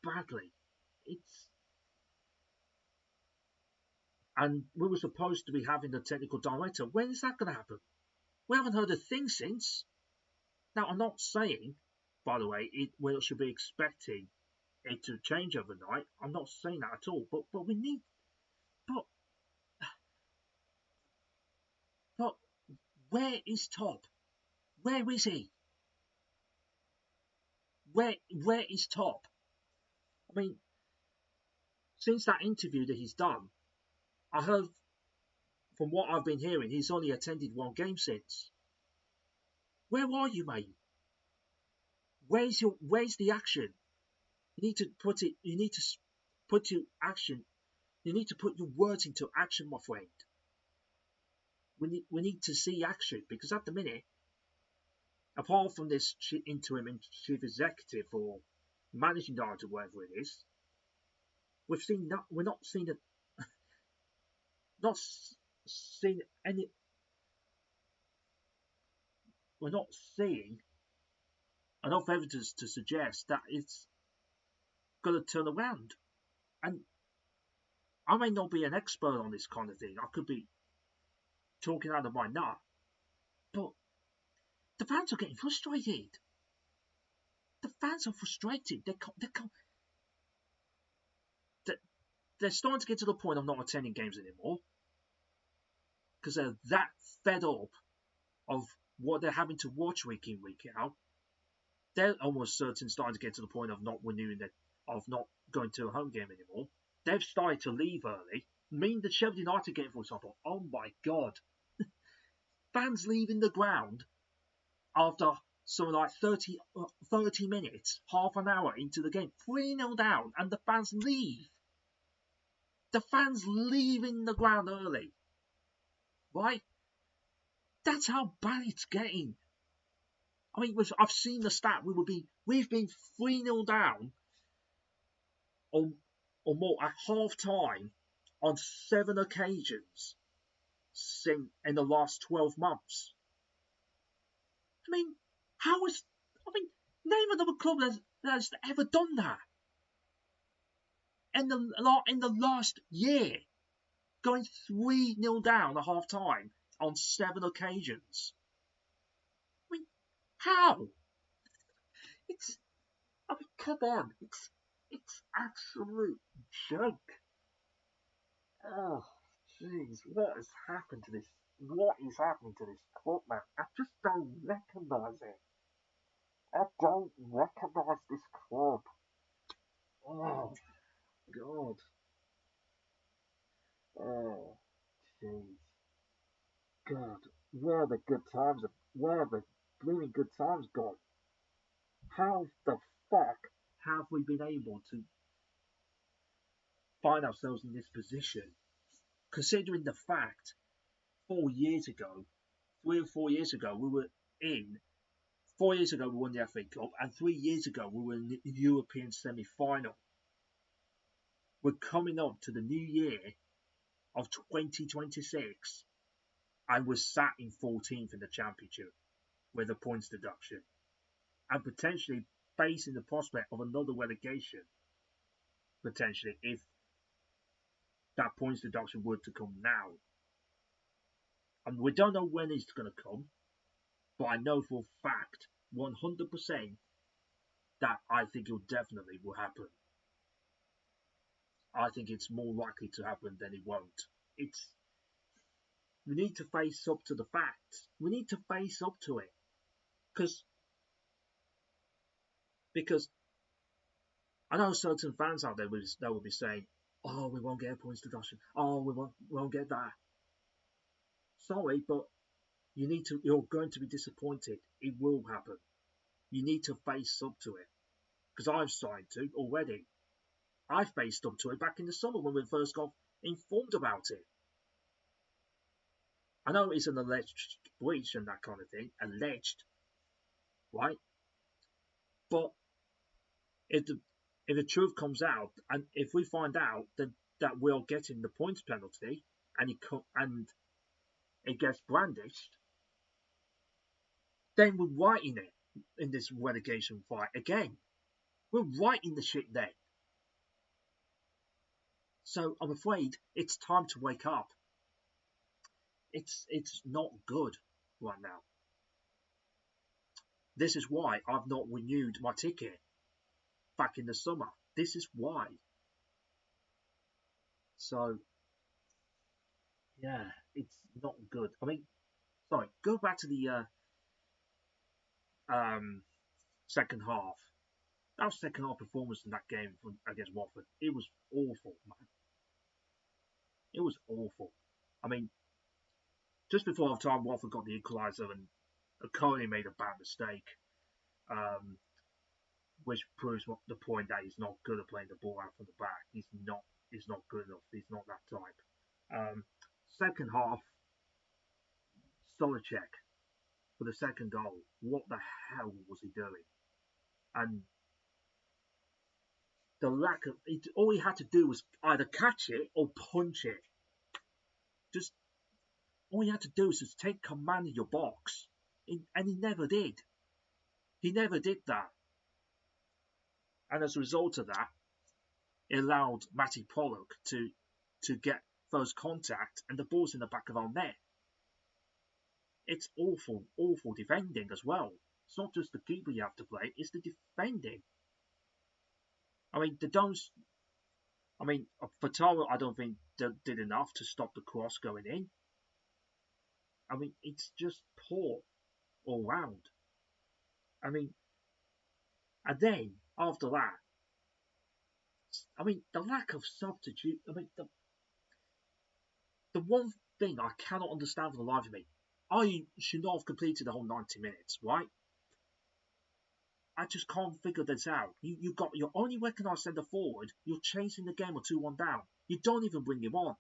badly. It's and we were supposed to be having the technical director. When is that going to happen? We haven't heard a thing since. Now, I'm not saying, by the way, we should be expecting it to change overnight. I'm not saying that at all. But we need. But where is Top? Where is he? Where is Top? I mean, since that interview that he's done, I heard from what I've been hearing, he's only attended one game since. Where are you, mate? Where's the action? You need to put it. You need to put your action. You need to put your words into action, my friend. We need to see action, because at the minute, apart from this interim chief executive or managing director, whatever it is, we're not seeing any. We're not seeing enough evidence to suggest that it's going to turn around. And I may not be an expert on this kind of thing. I could be talking out of my nut, but the fans are getting frustrated. The fans are frustrated. They're starting to get to the point of not attending games anymore, because they're that fed up of what they're having to watch week in, week out. They're almost certain starting to get to the point of not renewing of not going to a home game anymore. They've started to leave early. I mean, the Sheffield United game, for example. Oh my God. Fans leaving the ground after something like 30 minutes, half an hour into the game, 3-0 down, and the fans leave. The fans leaving the ground early. Right? That's how bad it's getting. I mean, I've seen the stat. We've been 3-0 down or more at half time on 7 occasions in the last 12 months. I mean, name another club that's ever done that in the last year, going 3-0 down at half time on 7 occasions. I mean, how? Come on, it's absolute joke. Oh, jeez, what has happened to this? What is happening to this club, man? I just don't recognise it. I don't recognise this club. Oh, God. Oh, jeez. God, where are the good times? Where are the blooming good times gone? How the fuck have we been able to find ourselves in this position? Considering the fact, 4 years ago, 3 or 4 years ago, we were in. 4 years ago, we won the FA Cup, and 3 years ago, we were in the European semi-final. We're coming up to the new year of 2026, and we're sat in 14th in the Championship with a points deduction, and potentially facing the prospect of another relegation, potentially, if that points deduction were to come now. And we don't know when it's going to come, but I know for a fact, 100%, that I think it definitely will happen. I think it's more likely to happen than it won't. We need to face up to the facts. We need to face up to it. Because I know certain fans out there that will be saying, oh, we won't get a points deduction. Oh, we won't get that. Sorry, but you're going to be disappointed. It will happen. You need to face up to it. Because I've started to already. I faced up to it back in the summer when we first got informed about it. I know it's an alleged breach and that kind of thing. Alleged. Right? But if the truth comes out, and if we find out that we're getting the points penalty, and it gets brandished, then we're right in it in this relegation fight again. We're right in the shit then. So I'm afraid it's time to wake up. It's not good right now. This is why I've not renewed my ticket back in the summer. This is why. So yeah, it's not good. I mean, sorry, go back to the second half. That second half performance in that game against Watford, it was awful, man. It was awful. I mean, just before half time, Watford got the equaliser and Coney made a bad mistake, um, which proves the point that he's not good at playing the ball out from the back. He's not. He's not good enough. He's not that type. Second half, Solacek for the second goal. What the hell was he doing? And the lack of it, all he had to do was either catch it or punch it. Just all he had to do was just take command of your box, and he never did. He never did that. And as a result of that, it allowed Matty Pollock to get first contact, and the ball's in the back of our net. It's awful, awful defending as well. It's not just the keeper you have to play; it's the defending. I mean, Fataro, I don't think did enough to stop the cross going in. I mean, it's just poor all round. I mean, and then after that, I mean, the lack of substitute. I mean, the one thing I cannot understand for the life of me, I should not have completed the whole 90 minutes, right? I just can't figure this out. You got your only recognised centre forward. You're chasing the game or 2-1 down. You don't even bring him on.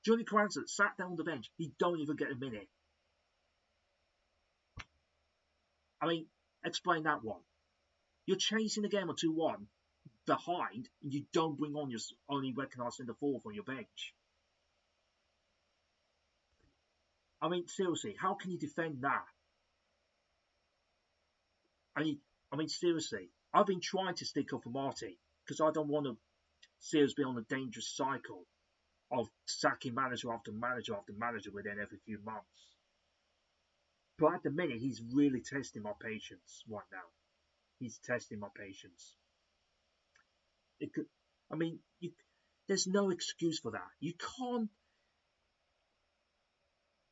Johnny Carranza sat down on the bench. He don't even get a minute. I mean, explain that one. You're chasing the game or 2-1 behind, and you don't bring on your only recognised centre forward on your bench. I mean, seriously, how can you defend that? I mean, seriously, I've been trying to stick up for Marty because I don't want to see us be on a dangerous cycle of sacking manager after manager after manager within every few months. But at the minute, he's really testing my patience right now. He's testing my patience. I mean, there's no excuse for that. You can't,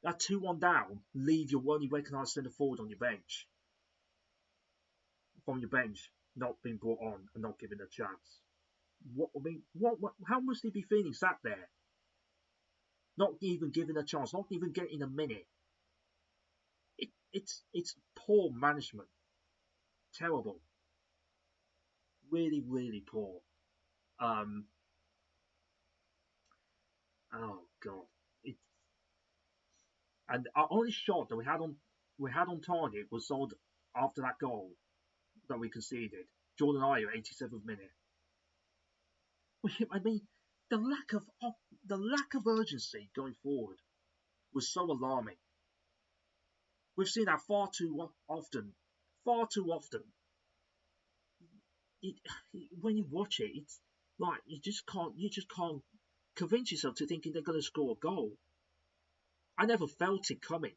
at 2-1 down, leave your only recognised centre forward on your bench. From your bench, not being brought on and not given a chance. How must he be feeling sat there? Not even given a chance, not even getting a minute. It's poor management. Terrible. Really, really poor. Oh god. And our only shot that we had on target was sold after that goal that we conceded. Jordan Ayew, 87th minute. I mean, the lack of urgency going forward was so alarming. We've seen that far too often. Far too often. When you watch it, it's like you just can't convince yourself to thinking they're going to score a goal. I never felt it coming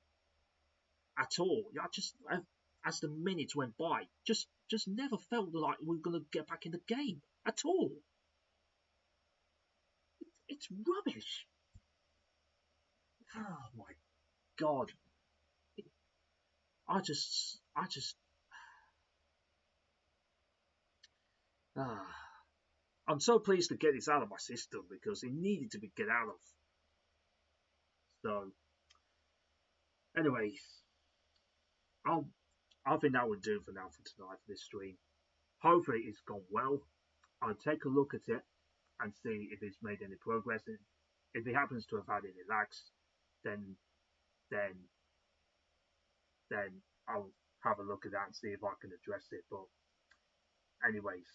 at all. As the minutes went by, just never felt like we were going to get back in the game at all. It's rubbish. Oh my god. I just I'm so pleased to get this out of my system because it needed to be get out of. So anyways, I think that would do for now for tonight for this stream. Hopefully it's gone well. I'll take a look at it and see if it's made any progress. If it happens to have had any lags, then I'll have a look at that and see if I can address it. But anyways,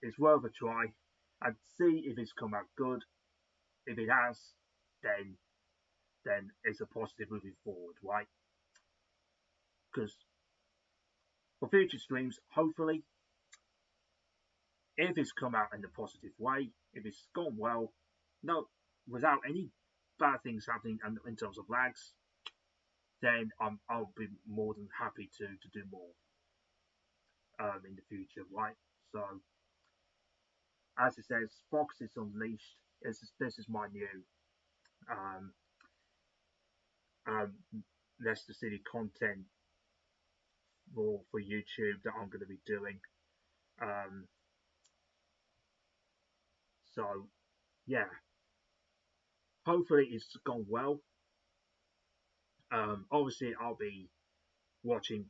it's worth a try and see if it's come out good. If it has, then it's a positive moving forward, right? Because for future streams, hopefully, if it's come out in a positive way, if it's gone well, no, without any bad things happening in terms of lags, then I'll be more than happy to do more in the future, right? So, as it says, Fox is unleashed. This is my new um, um, Leicester City content for YouTube that I'm going to be doing. Um, so, yeah, hopefully it's gone well. Obviously, I'll be watching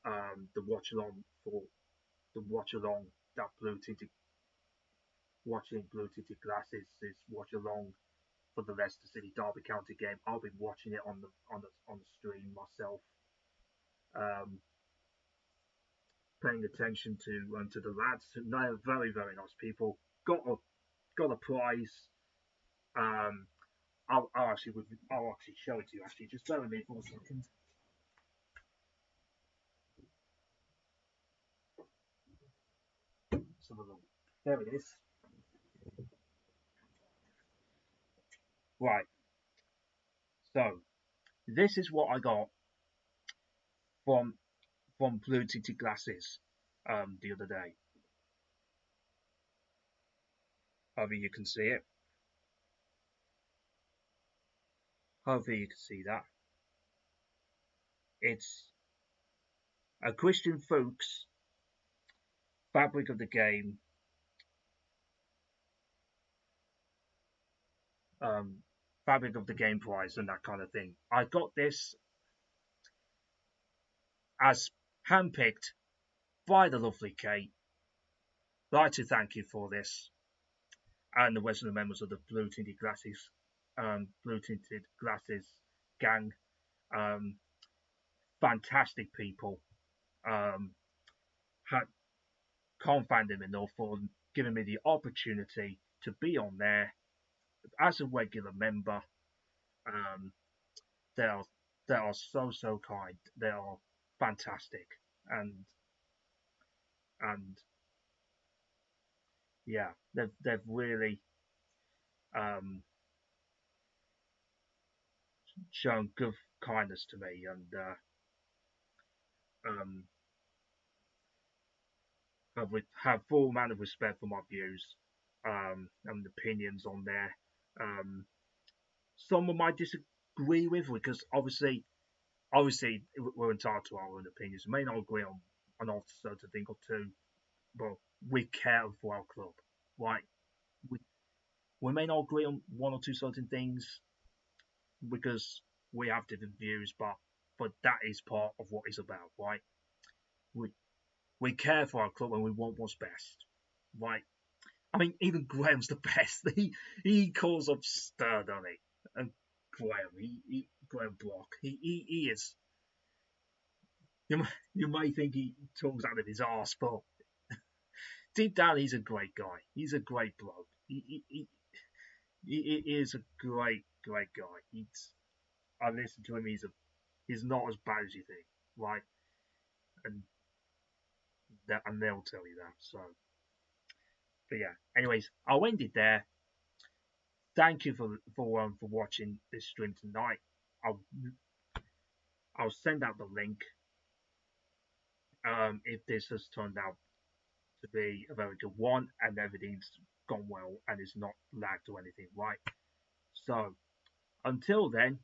the watch along for the watch along that blue tinted watching blue tinted glasses is watch along for the Leicester City Derby County game. I'll be watching it on the stream myself, um, paying attention to the lads. They're very very nice people. Got a prize. Um, I'll actually show it to you. Actually, just bear with me for a second. Some of them. There it is. Right. So this is what I got from Blue Tinted Glasses the other day. Hopefully you can see it. Hopefully you can see that. It's a Christian Fuchs Fabric of the Game Fabric of the Game prize and that kind of thing. I got this as handpicked by the lovely Kate. I'd like to thank you for this and the rest of the members of the Blue Tinted Glasses gang. Um, fantastic people. Can't thank them enough for giving me the opportunity to be on there as a regular member. Um, they are so kind. They are fantastic, and and yeah, they've really um, shown good kindness to me, and um, have full amount of respect for my views and opinions on there. Um, some might disagree with because obviously we're entitled to our own opinions. We may not agree on a certain thing or two, but we care for our club, right? We we may not agree on one or two certain things because we have different views, but that is part of what it's about, right? We we care for our club and we want what's best, right? I mean, even Graham's the best. He calls up stir, doesn't he? And Graham, Graham Block, he is. You may think he talks out of his arse, but deep down, he's a great guy. He's a great bloke. He is a great guy. I listen to him. He's not as bad as you think, right? And they'll tell you that. So, but yeah. Anyways, I'll end it there. Thank you for watching this stream tonight. I'll I'll send out the link if this has turned out to be a very good one and everything's gone well and it's not lagged or anything, right? So until then,